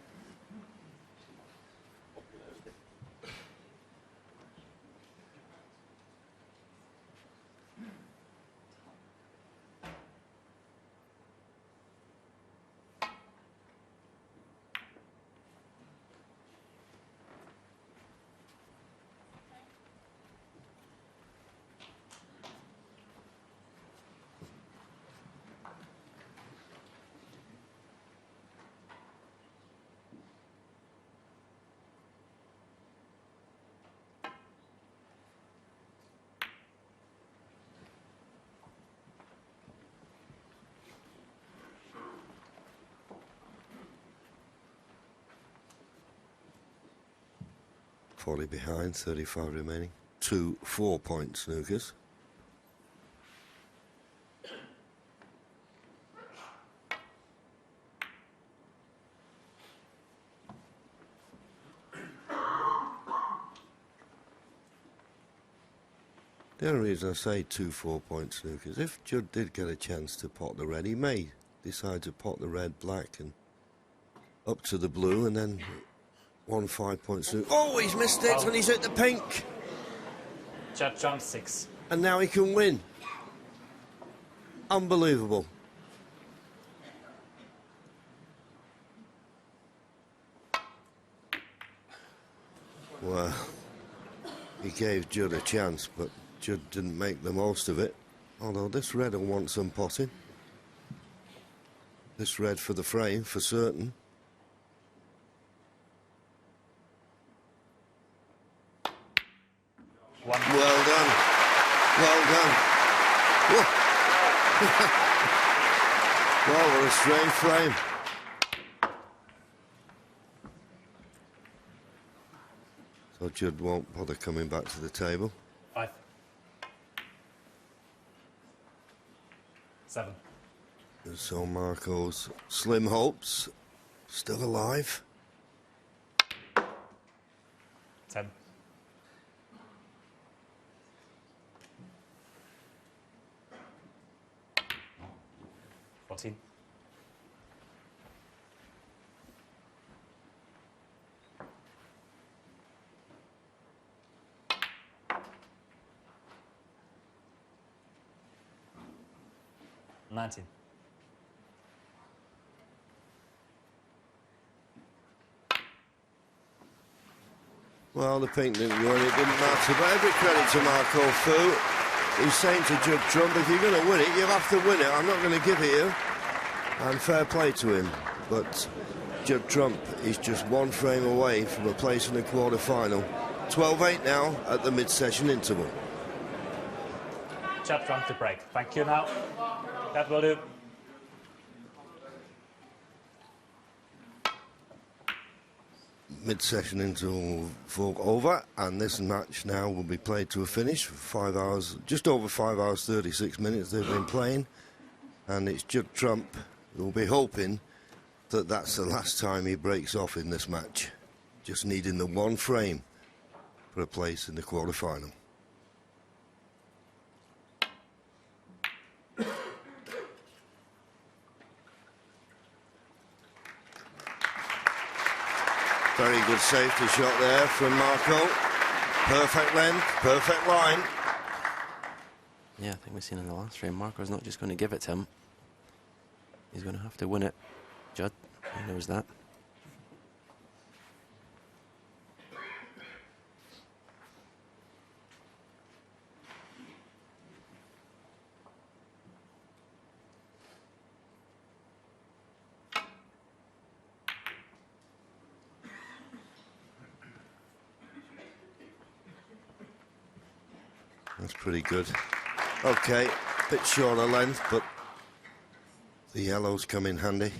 Forty behind, 35 remaining. 2 4-point snookers. The only reason I say 2 4-point snookers, if Judd did get a chance to pot the red, he may decide to pot the red, black, and up to the blue, and then 1 5-point snooker. Oh, he's missed it, and he's hit the pink. Judd Trump 6. And now he can win. Unbelievable. Well, he gave Judd a chance, but Judd didn't make the most of it. Although this red will want some potting. This red for the frame, for certain. One. Well done. Well done. Whoa. Well, what a strange frame. So Judd won't bother coming back to the table. 5. 7. And so Marco's slim hopes still alive. 10. 14. 19. Well, the pink didn't win, it didn't matter, but every credit to Marco Fu. He's saying to Judd Trump, if you're going to win it, you'll have to win it. I'm not going to give it you. And fair play to him. But Judd Trump is just 1 frame away from a place in the quarter-final. 12-8 now at the mid-session interval. Judd Trump to break. Thank you now. That will do. Mid-session interval over, and this match now will be played to a finish for 5 hours, just over 5 hours 36 minutes they've been playing, and it's Judd Trump who will be hoping that that's the last time he breaks off in this match, just needing the 1 frame for a place in the quarter-final. Very good safety shot there from Marco. Perfect length, perfect line. Yeah, I think we've seen in the last frame, Marco's not just going to give it to him. He's going to have to win it. Judd, he knows that. That's pretty good. Okay, bit shorter length, but the yellows come in handy.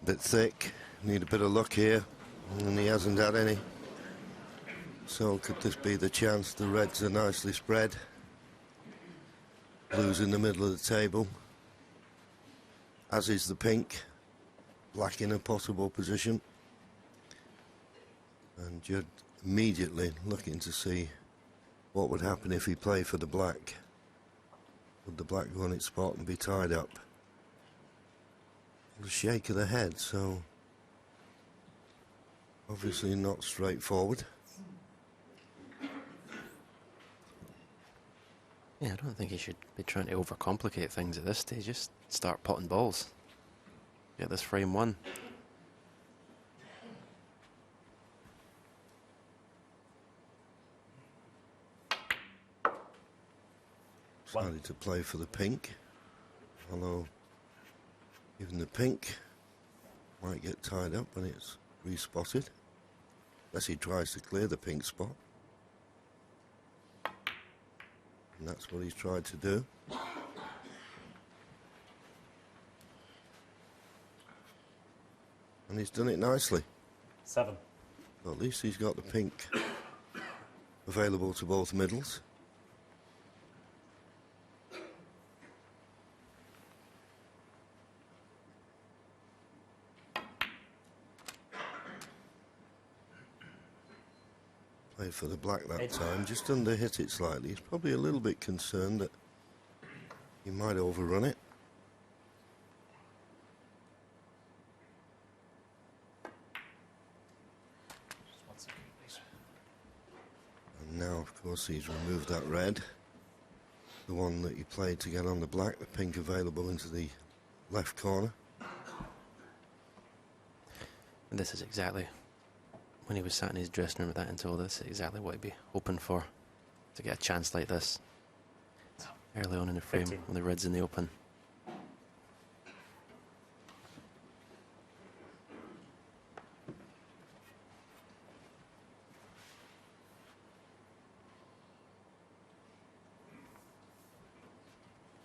Bit thick, need a bit of luck here, and he hasn't had any. So could this be the chance? The reds are nicely spread. Blue's in the middle of the table, as is the pink. Black in a possible position. And Judd immediately looking to see what would happen if he played for the black. Would the black go on its spot and be tied up? A shake of the head, so obviously not straightforward. Yeah, I don't think he should be trying to overcomplicate things at this stage. Just start potting balls. Get this frame won. Decided to play for the pink, although even the pink might get tied up when it's respotted, unless he tries to clear the pink spot. And that's what he's tried to do. And he's done it nicely. 7. Well, at least he's got the pink available to both middles. Played for the black that time, just under hit it slightly. He's probably a little bit concerned that he might overrun it. And now, of course, he's removed that red. The one that he played to get on the black, the pink available into the left corner. And this is exactly, when he was sat in his dressing room with that until this, is exactly what he'd be hoping for, to get a chance like this early on in the frame 15. when the red's in the open.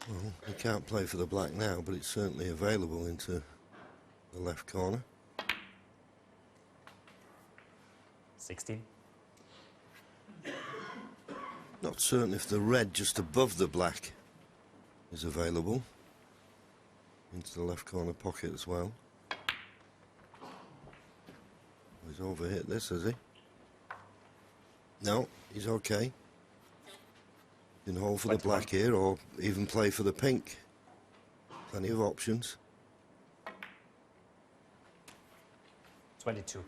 Well, he can't play for the black now, but it's certainly available into the left corner. 16. Not certain if the red just above the black is available into the left corner pocket as well. He's overhit this, has he? No, he's okay. He can hold for the black here or even play for the pink. Plenty of options. 22.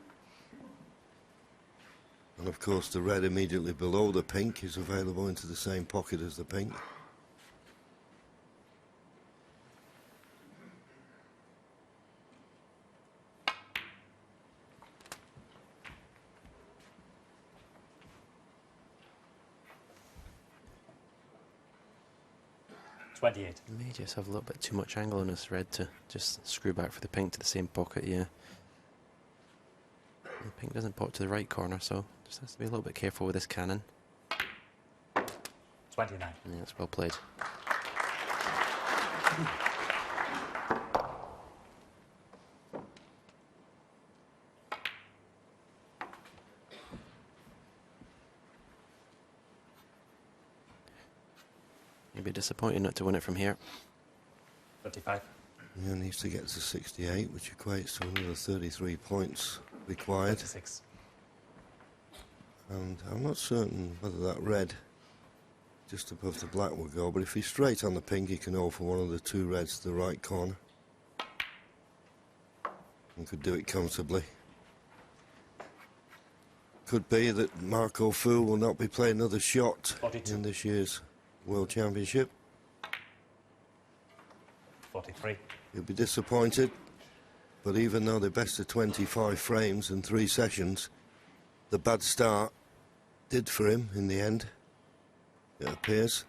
And of course the red immediately below the pink is available into the same pocket as the pink. He may just have a little bit too much angle on this red to just screw back for the pink to the same pocket, yeah. The pink doesn't pop to the right corner, so just has to be a little bit careful with this cannon. 29. Yeah, that's well played. You'd be disappointed not to win it from here. 35. Yeah, needs to get to 68, which equates to another 33 points required. 36. And I'm not certain whether that red just above the black will go, but if he's straight on the pink, he can hold for one of the two reds to the right corner. And could do it comfortably. Could be that Marco Fu will not be playing another shot 42. in this year's World Championship. 43. He'll be disappointed, but even though they're best of 25 frames and 3 sessions, the bad start did for him in the end, it appears.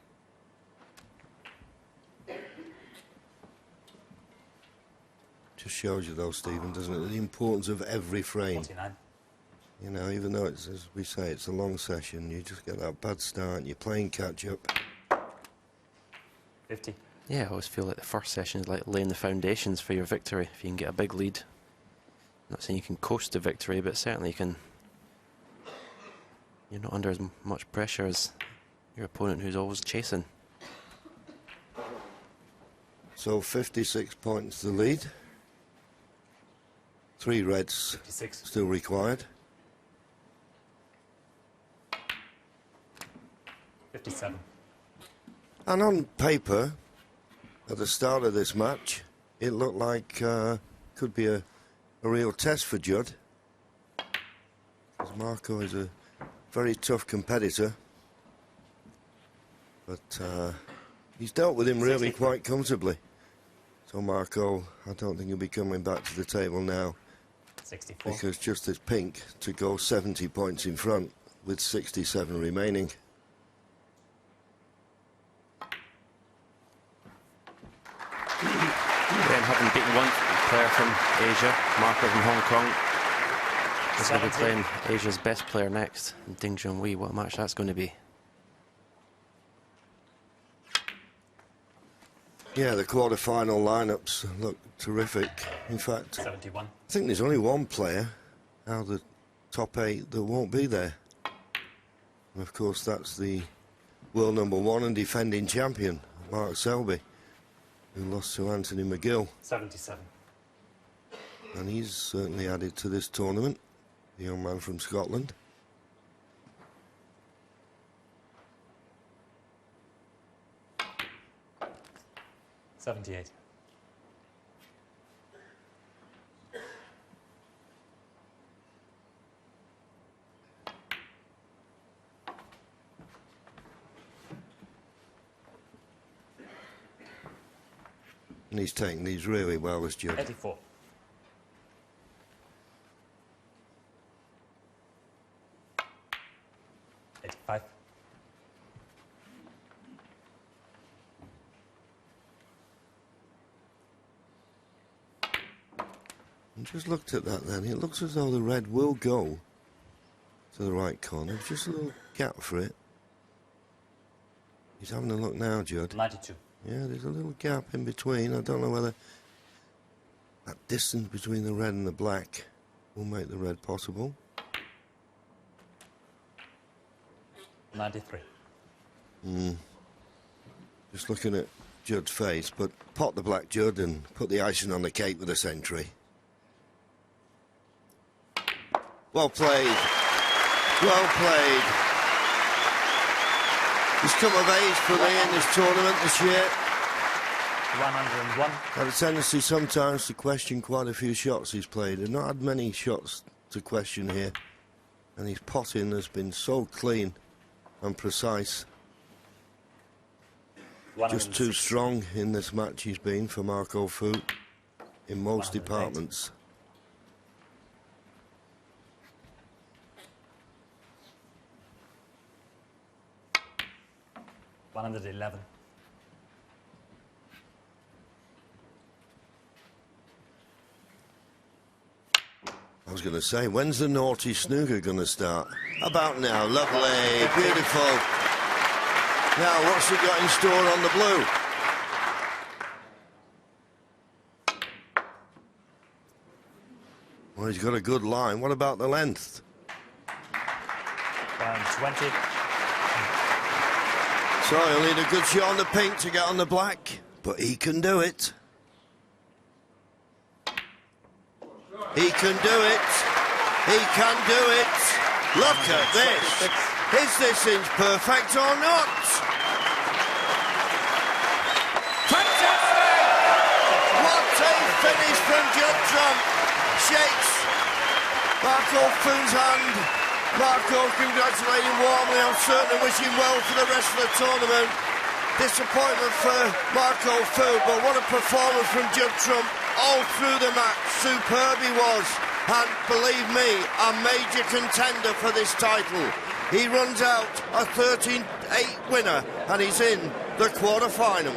Just shows you though, Stephen, doesn't it, the importance of every frame. 49. You know, even though it's, as we say, it's a long session, you just get that bad start and you're playing catch up. 50. Yeah, I always feel like the first session is like laying the foundations for your victory. If you can get a big lead, not saying you can coast to victory, but certainly you can. You're not under as much pressure as your opponent who's always chasing. So 56 points the lead. 3 reds 56. still required. 57. And on paper, at the start of this match, it looked like could be a real test for Judd. Because Marco is a very tough competitor. But he's dealt with him really quite comfortably. So Marco, I don't think he'll be coming back to the table now. 64. Because just as pink to go 70 points in front with 67 remaining. Again, having beaten one player from Asia, Marco from Hong Kong, he's going to be playing Asia's best player next, Ding Junhui. What a match that's going to be. Yeah, the quarter-final lineups look terrific. In fact, 71. I think there's only one player out of the top 8 that won't be there. And of course, that's the world #1 and defending champion, Mark Selby, who lost to Anthony McGill. 77. And he's certainly added to this tournament, the young man from Scotland. $78. And he's taking these really well as Judd. 84. $85. And just looked at that then. It looks as though the red will go to the right corner. Just a little gap for it. He's having a look now, Judd. 92. Yeah, there's a little gap in between. I don't know whether that distance between the red and the black will make the red possible. 93. Just looking at Judd's face, but pot the black, Judd, and put the icing on the cake with a century. Well played. Well played. He's come of age fully in this tournament this year. 101. Had a tendency sometimes to question quite a few shots he's played. He's not had many shots to question here. And his potting has been so clean and precise. Just too 106. strong in this match he's been for Marco Fu in most 108. departments. $111. I was going to say, when's the naughty snooker going to start? About now. Lovely. Beautiful. Now, what's he got in store on the blue? Well, he's got a good line. What about the length? 120. So he'll need a good shot on the pink to get on the black, but he can do it. He can do it. He can do it. Look at this. Is this inch perfect or not? Fantastic! What a finish from Judd Trump. Shakes Marco Fu's hand. Marco congratulating warmly. I'm certain wishing well for the rest of the tournament. Disappointment for Marco Fu, but what a performance from Judd Trump all through the match. Superb he was, and believe me, a major contender for this title. He runs out a 13-8 winner, and he's in the quarter-final.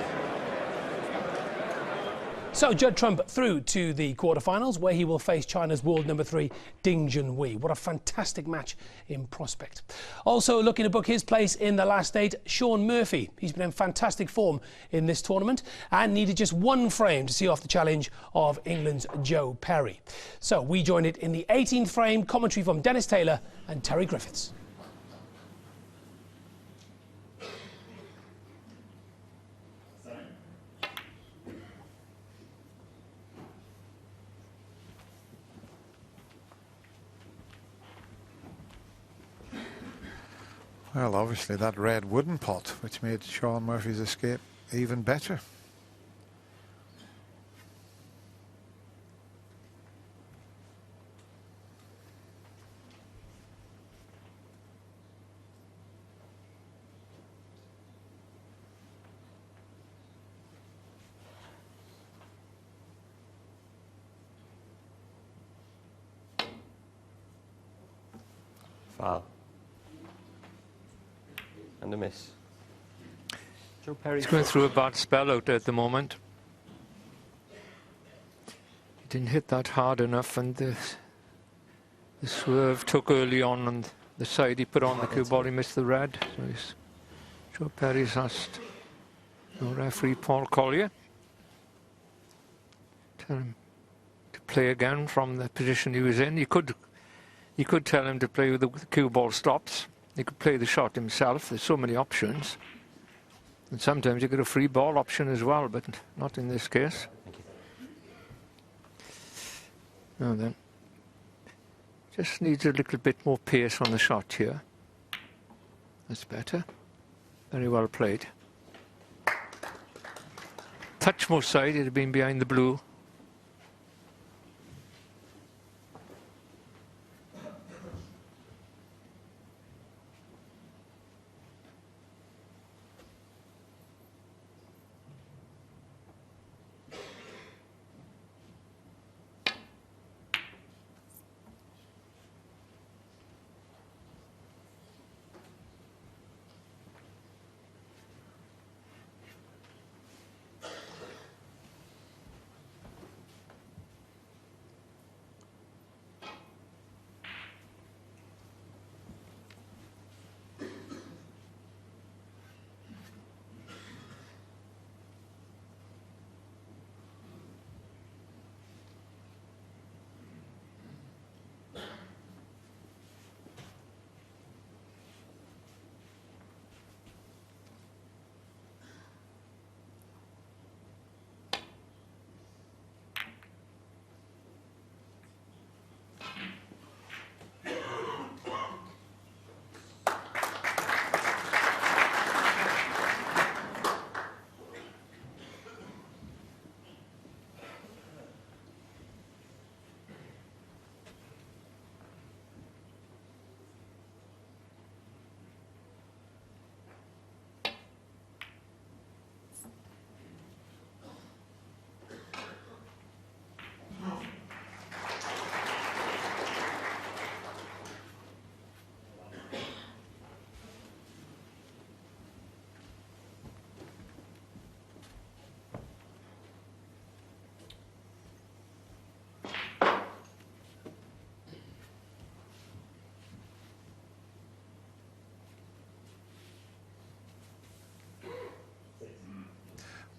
So Judd Trump through to the quarterfinals, where he will face China's world number 3, Ding Junhui. What a fantastic match in prospect. Also looking to book his place in the last 8, Shaun Murphy. He's been in fantastic form in this tournament and needed just 1 frame to see off the challenge of England's Joe Perry. So we join it in the 18th frame, commentary from Dennis Taylor and Terry Griffiths. Well, obviously that red wooden pot, which made Shaun Murphy's escape even better. Foul. And a miss. Joe Perry. He's going through a bad spell out there at the moment. He didn't hit that hard enough, and the swerve took early on the side he put on the cue ball, he missed the red. So Joe Perry's asked the referee Paul Collier tell him to play again from the position he was in. You could tell him to play with the cue ball stops. He could play the shot himself. There's so many options. And sometimes you get a free ball option as well, but not in this case. Now then, just needs a little bit more pace on the shot here. That's better. Very well played. Touch more side, it had been behind the blue.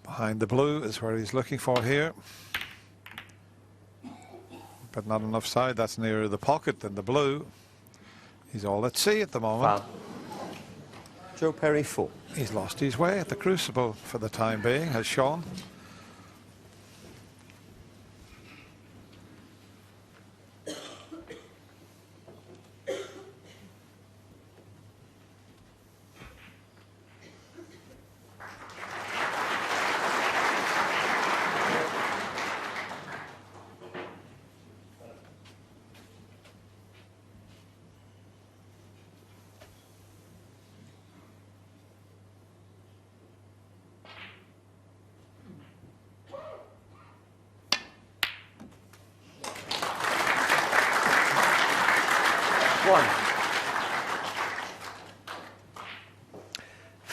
Behind the blue is where he's looking for here. But not enough side. That's nearer the pocket than the blue. He's all at sea at the moment. Foul. Joe Perry 4. He's lost his way at the crucible for the time being, has Shaun.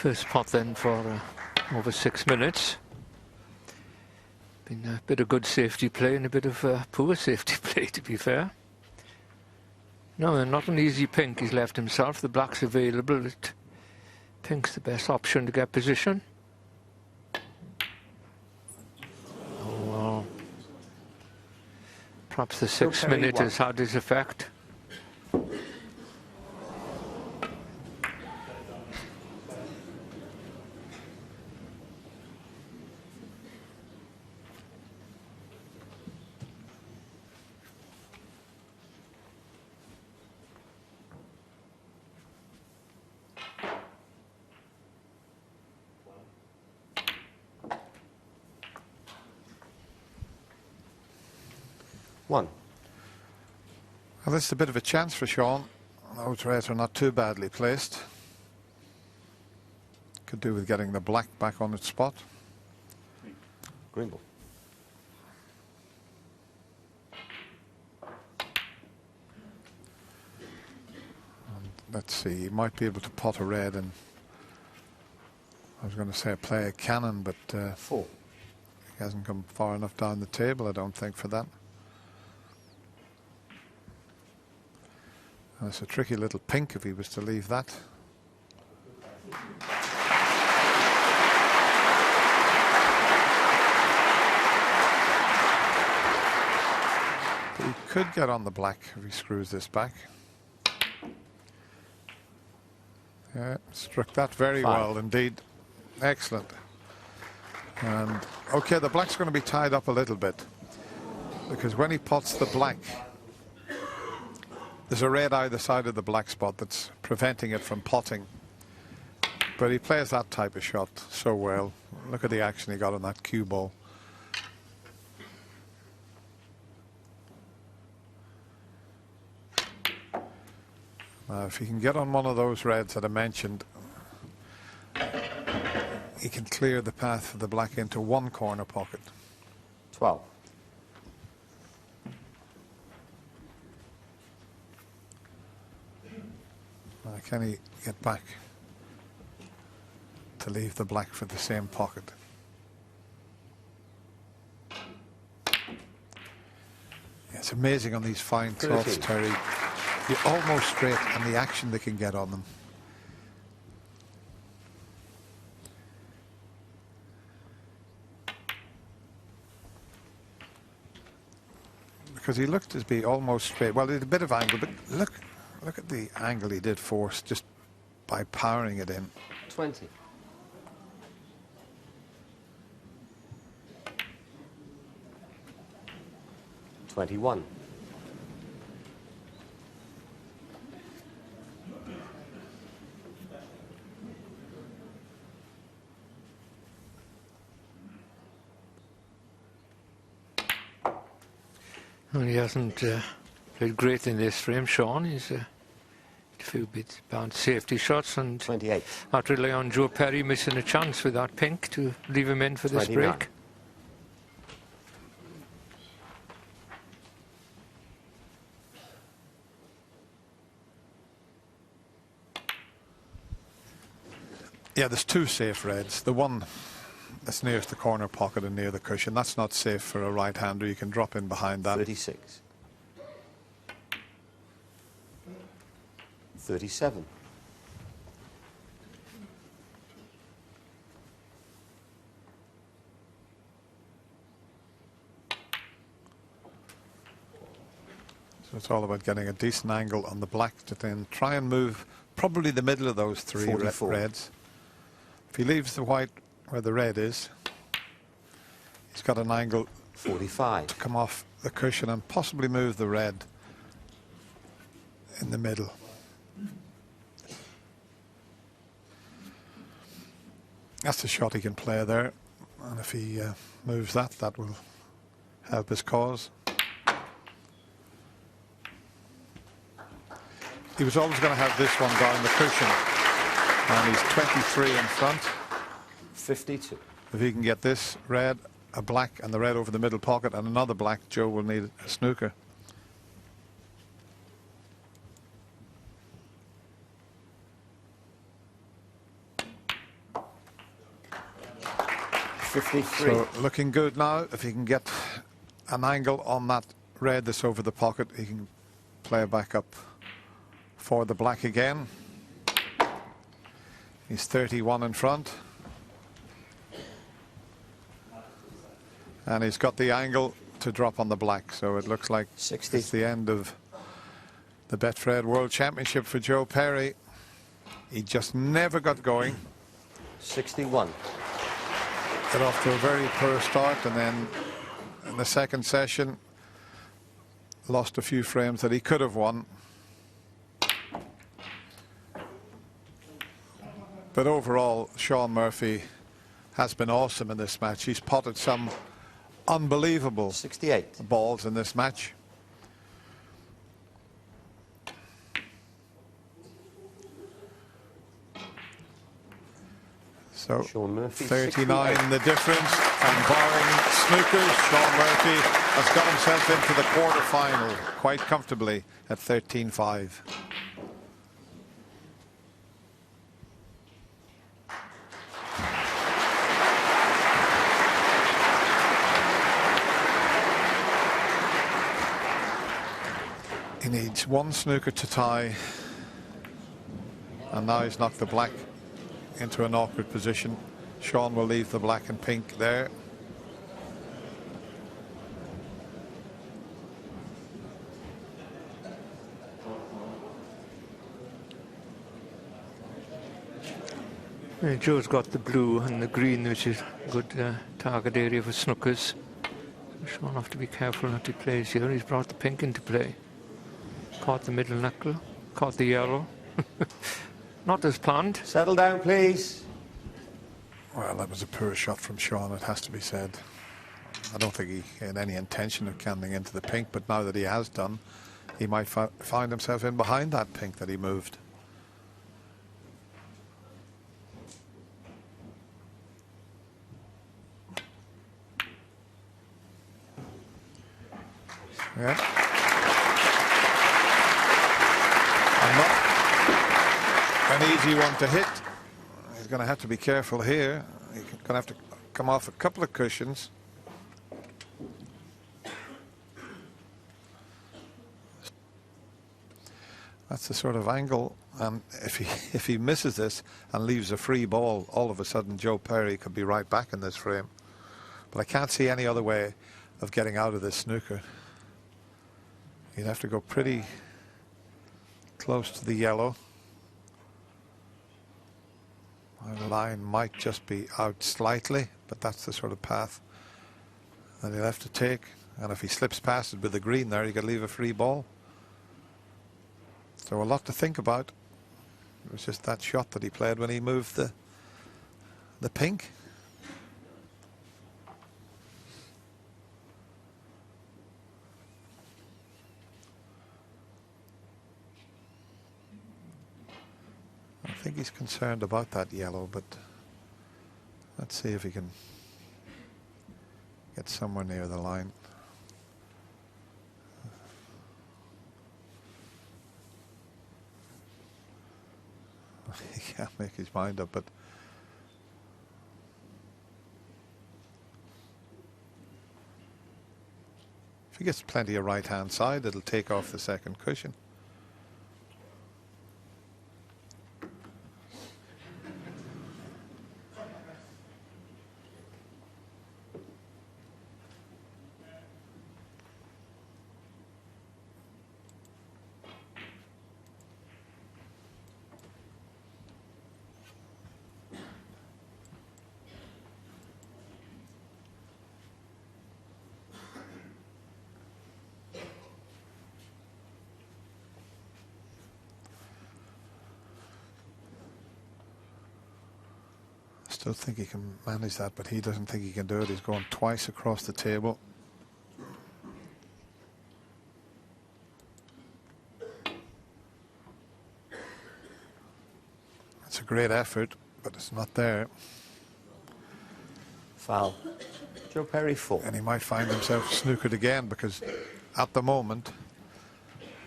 First pot then for over 6 minutes. Been a bit of good safety play and a bit of poor safety play, to be fair. No, not an easy pink he's left himself. The black's available. Pink's the best option to get position. Oh, well. Perhaps the 6 minute has had his effect. One. Well, this is a bit of a chance for Sean. Those reds are not too badly placed. Could do with getting the black back on its spot. Green ball. And let's see, he might be able to pot a red, and I was going to say play a cannon, but Four. he hasn't come far enough down the table, I don't think, for that. And it's a tricky little pink if he was to leave that. But he could get on the black if he screws this back. Yeah, struck that very well indeed. Excellent. And okay, the black's going to be tied up a little bit, because when he pots the black, there's a red either side of the black spot that's preventing it from potting. But he plays that type of shot so well. Look at the action he got on that cue ball. Now, if he can get on one of those reds that I mentioned, he can clear the path for the black into one corner pocket. 12. Can he get back to leave the black for the same pocket? It's amazing on these fine cloths, Terry. You're almost straight, and the action they can get on them. Because he looked to be almost straight. Well, there's a bit of angle, but look at the angle he did force just by powering it in. 20. $21. Well, he hasn't played great in this frame, Sean. He's a few bit bound safety shots, and 28. had to rely on Joe Perry missing a chance with that pink to leave him in for this 29. break. Yeah, there's two safe reds. The one that's nearest the corner pocket and near the cushion, that's not safe for a right-hander. You can drop in behind that. 36. 37. So it's all about getting a decent angle on the black to then try and move probably the middle of those three 44. reds. If he leaves the white where the red is, he's got an angle 45. to come off the cushion and possibly move the red in the middle. That's the shot he can play there, and if he moves that, that will help his cause. He was always going to have this one down the cushion, and he's 23 in front. 52. If he can get this red, a black, and the red over the middle pocket, and another black, Joe will need a snooker. 53. So looking good now. If he can get an angle on that red that's over the pocket, he can play back up for the black again. He's 31 in front. And he's got the angle to drop on the black, so it looks like 60. It's the end of the Betfred World Championship for Joe Perry. He just never got going. 61. Got off to a very poor start, and then in the second session lost a few frames that he could have won. But overall, Sean Murphy has been awesome in this match. He's potted some unbelievable 68. balls in this match. So Sean Murphy, 39 68. the difference, and barring snookers, Sean Murphy has got himself into the quarter-final quite comfortably at 13-5. He needs one snooker to tie, and now he's knocked the black into an awkward position. Sean will leave the black and pink there. Joe's got the blue and the green, which is a good target area for snookers. Sean will have to be careful not to play here. He's brought the pink into play. Caught the middle knuckle, caught the yellow. Not as planned. Settle down, please. Well, that was a poor shot from Sean, it has to be said. I don't think he had any intention of canting into the pink, but now that he has done, he might find himself in behind that pink that he moved. Yeah. And not an easy one to hit. He's going to have to be careful here. He's going to have to come off a couple of cushions. That's the sort of angle, and if he misses this and leaves a free ball, all of a sudden Joe Perry could be right back in this frame. But I can't see any other way of getting out of this snooker. You'd have to go pretty close to the yellow. The line might just be out slightly, but that's the sort of path that he'll have to take. And if he slips past it with the green there, he could leave a free ball. So a lot to think about. It was just that shot that he played when he moved the pink. I think he's concerned about that yellow, but let's see if he can get somewhere near the line. He can't make his mind up, but if he gets plenty of right-hand side, it'll take off the second cushion. Still think he can manage that, but he doesn't think he can do it. He's going twice across the table. It's a great effort, but it's not there. Foul. Joe Perry 4. And he might find himself snookered again, because at the moment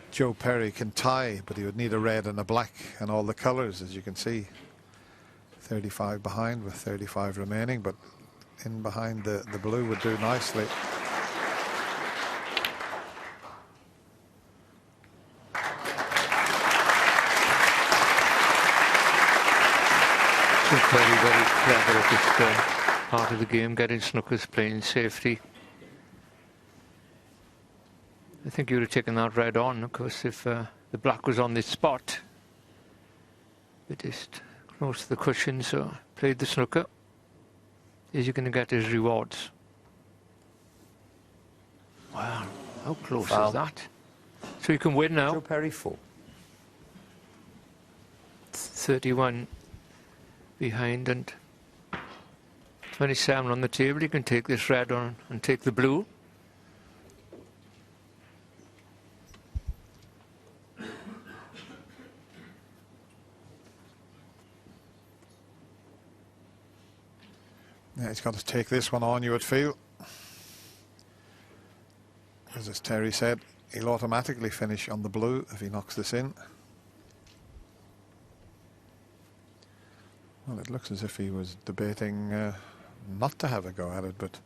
Joe Perry can tie, but he would need a red and a black and all the colors, as you can see. 35 behind with 35 remaining, but in behind the blue would do nicely. Very, very clever at this part of the game, getting Snooker's playing safety. I think you would have taken that red on, of course, if the black was on this spot. But just close to the cushion, so played the Snooker. Is he going to get his rewards? Wow, how close Foul. is that? So he can win now. Joe Perry 4. 31 behind and 27 on the table. He can take this red on and take the blue. Yeah, he's got to take this one on, you would feel. As Terry said, he'll automatically finish on the blue if he knocks this in. Well, it looks as if he was debating not to have a go at it, but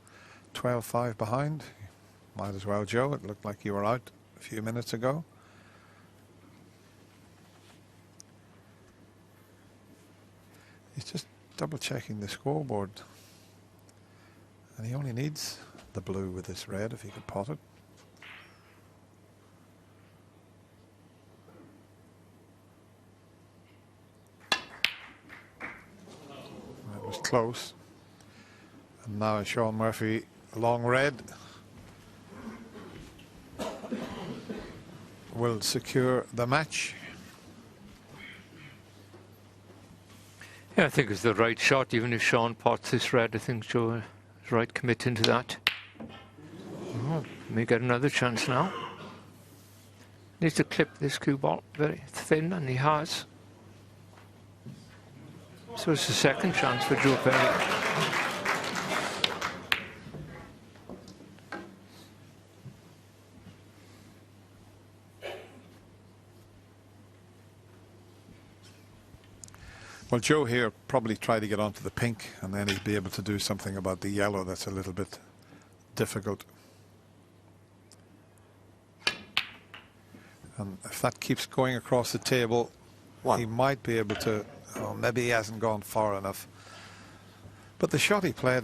12-5 behind. Might as well, Joe. It looked like you were out a few minutes ago. He's just double-checking the scoreboard. And he only needs the blue with this red if he could pot it. That was close. And now Sean Murphy, long red, will secure the match. Yeah, I think it's the right shot. Even if Sean pots this red, I think Joe is right committing to that. Oh, may get another chance now. Needs to clip this cue ball very thin, and he has. So it's the second chance for Joe Perry. Well, Joe here probably try to get onto the pink, and then he'd be able to do something about the yellow that's a little bit difficult. And if that keeps going across the table, he might be able to, oh, maybe he hasn't gone far enough. But the shot he played,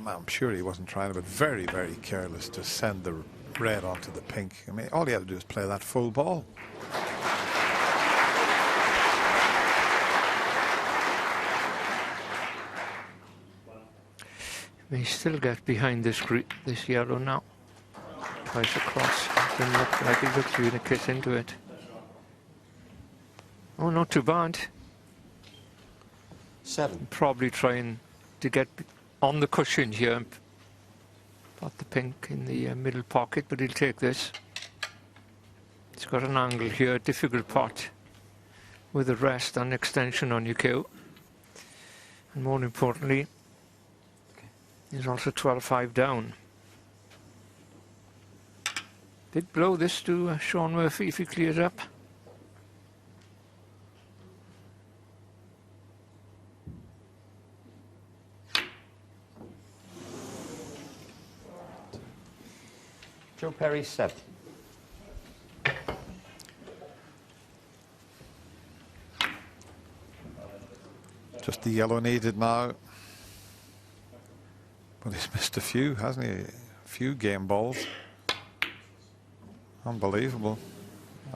I'm sure he wasn't trying, but very, very careless to send the red onto the pink. I mean, all he had to do is play that full ball. May still get behind this yellow now. Twice across. Doesn't look like he looks really kiss into it. Oh, not too bad. 7. Probably trying to get on the cushion here and put the pink in the middle pocket, but he'll take this. It's got an angle here, difficult pot with a rest and extension on your cue. And more importantly, he's also 12-5 down. Big blow this to Sean Murphy if he clears up. Joe Perry 7. Just the yellow needed now. But he's missed a few, hasn't he? A few game balls. Unbelievable.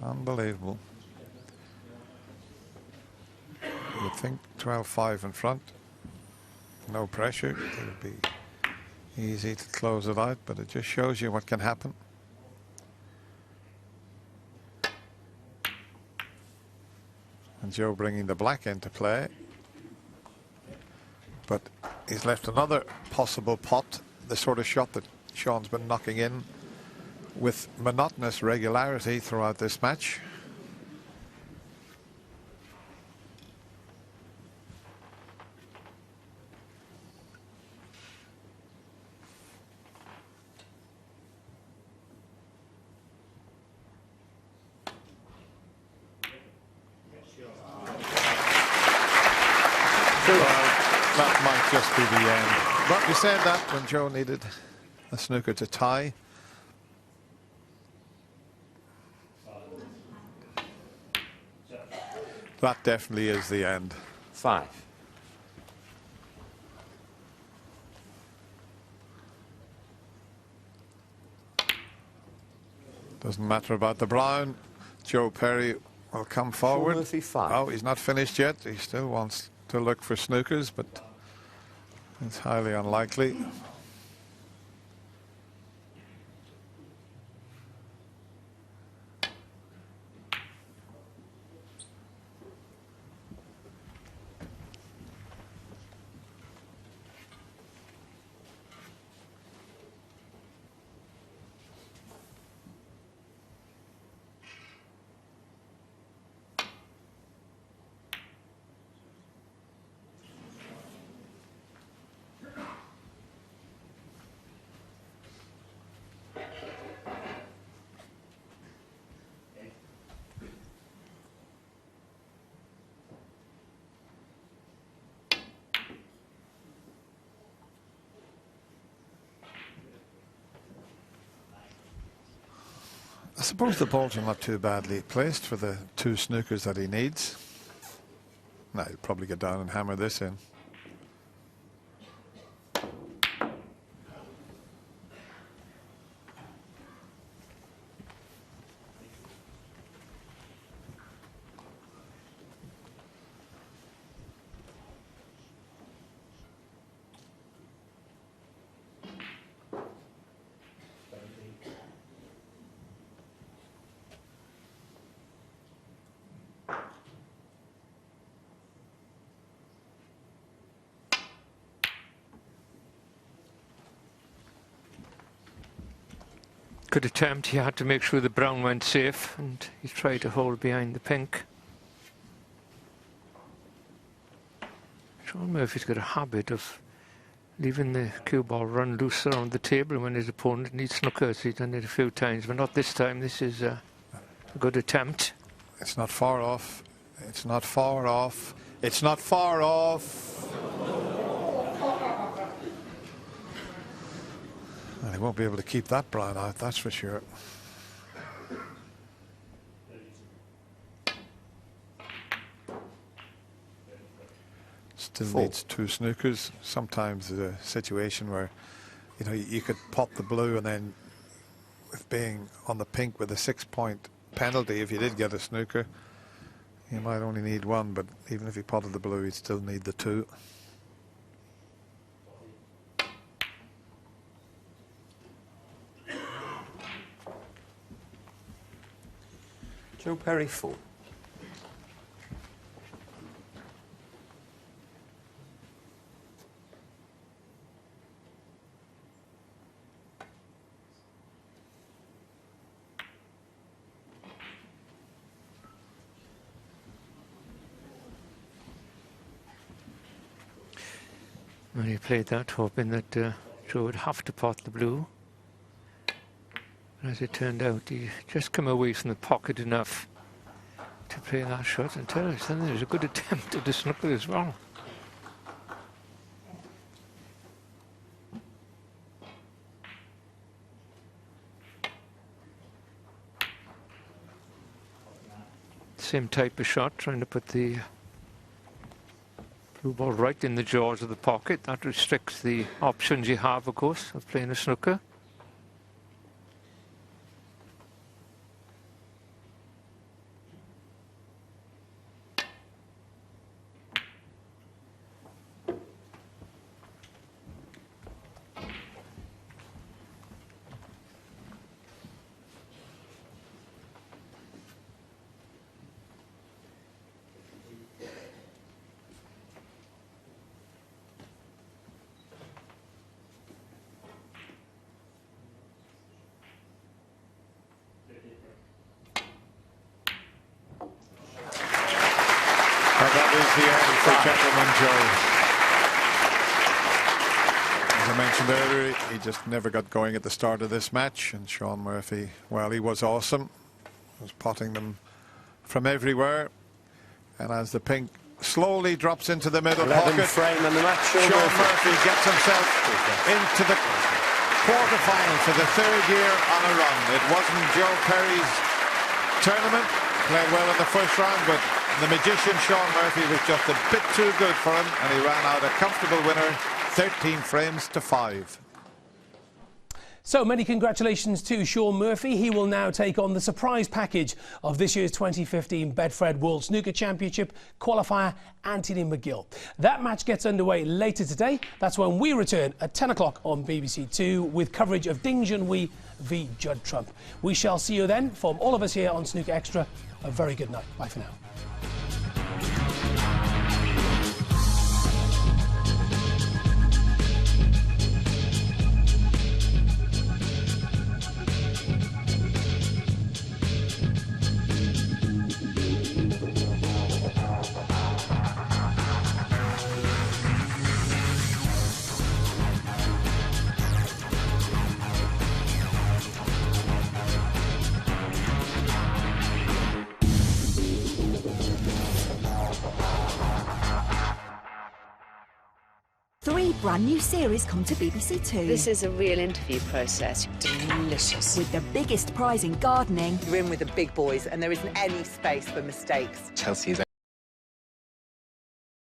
Unbelievable. You'd think 12-5 in front. No pressure. It would be easy to close it out, but it just shows you what can happen. And Joe bringing the black into play. But he's left another possible pot, the sort of shot that Sean's been knocking in with monotonous regularity throughout this match. That might just be the end. But we said that when Joe needed a snooker to tie. That definitely is the end. 5. Doesn't matter about the brown. Joe Perry will come forward. Murphy 5. Oh, he's not finished yet. He still wants to look for snookers, but it's highly unlikely. I suppose the balls are not too badly placed for the 2 snookers that he needs. Now he'll probably get down and hammer this in. Good attempt. He had to make sure the brown went safe, and he tried to hold behind the pink. Sean Murphy's got a habit of leaving the cue ball run loose around the table when his opponent needs snookers. He's done it a few times, but not this time. This is a good attempt. It's not far off. It's not far off. It's not far off. And he won't be able to keep that brown out, that's for sure. Still 4. needs 2 snookers. Sometimes there's a situation where, you know, you could pop the blue, and then with being on the pink with a 6-point penalty, if you did get a snooker, you might only need 1, but even if you potted the blue, you'd still need the 2. Joe Perry 4. When he played that, hoping that Joe would have to pot the blue. As it turned out, he just come away from the pocket enough to play that shot, and tell us then there's a good attempt at the snooker as well. Same type of shot, trying to put the blue ball right in the jaws of the pocket. That restricts the options you have, of course, of playing a snooker. And that is the end for Gentleman Joe. As I mentioned earlier, he just never got going at the start of this match, and Sean Murphy, well, he was awesome. He was potting them from everywhere, and as the pink slowly drops into the middle 11th pocket. frame in the match. Sean Murphy gets himself into the quarterfinal for the third year on a run. It wasn't Joe Perry's tournament. Played well in the first round, but the magician Sean Murphy was just a bit too good for him, and he ran out a comfortable winner, 13 frames to 5. So many congratulations to Sean Murphy. He will now take on the surprise package of this year's 2015 Bedford World Snooker Championship qualifier, Anthony McGill. That match gets underway later today. That's when we return at 10 o'clock on BBC Two with coverage of Ding Junhui v Judd Trump. We shall see you then. From all of us here on Snooker Extra, a very good night. Bye for now. Brand new series come to BBC Two. This is a real interview process. Delicious. With the biggest prize in gardening. You're in with the big boys and there isn't any space for mistakes. Chelsea's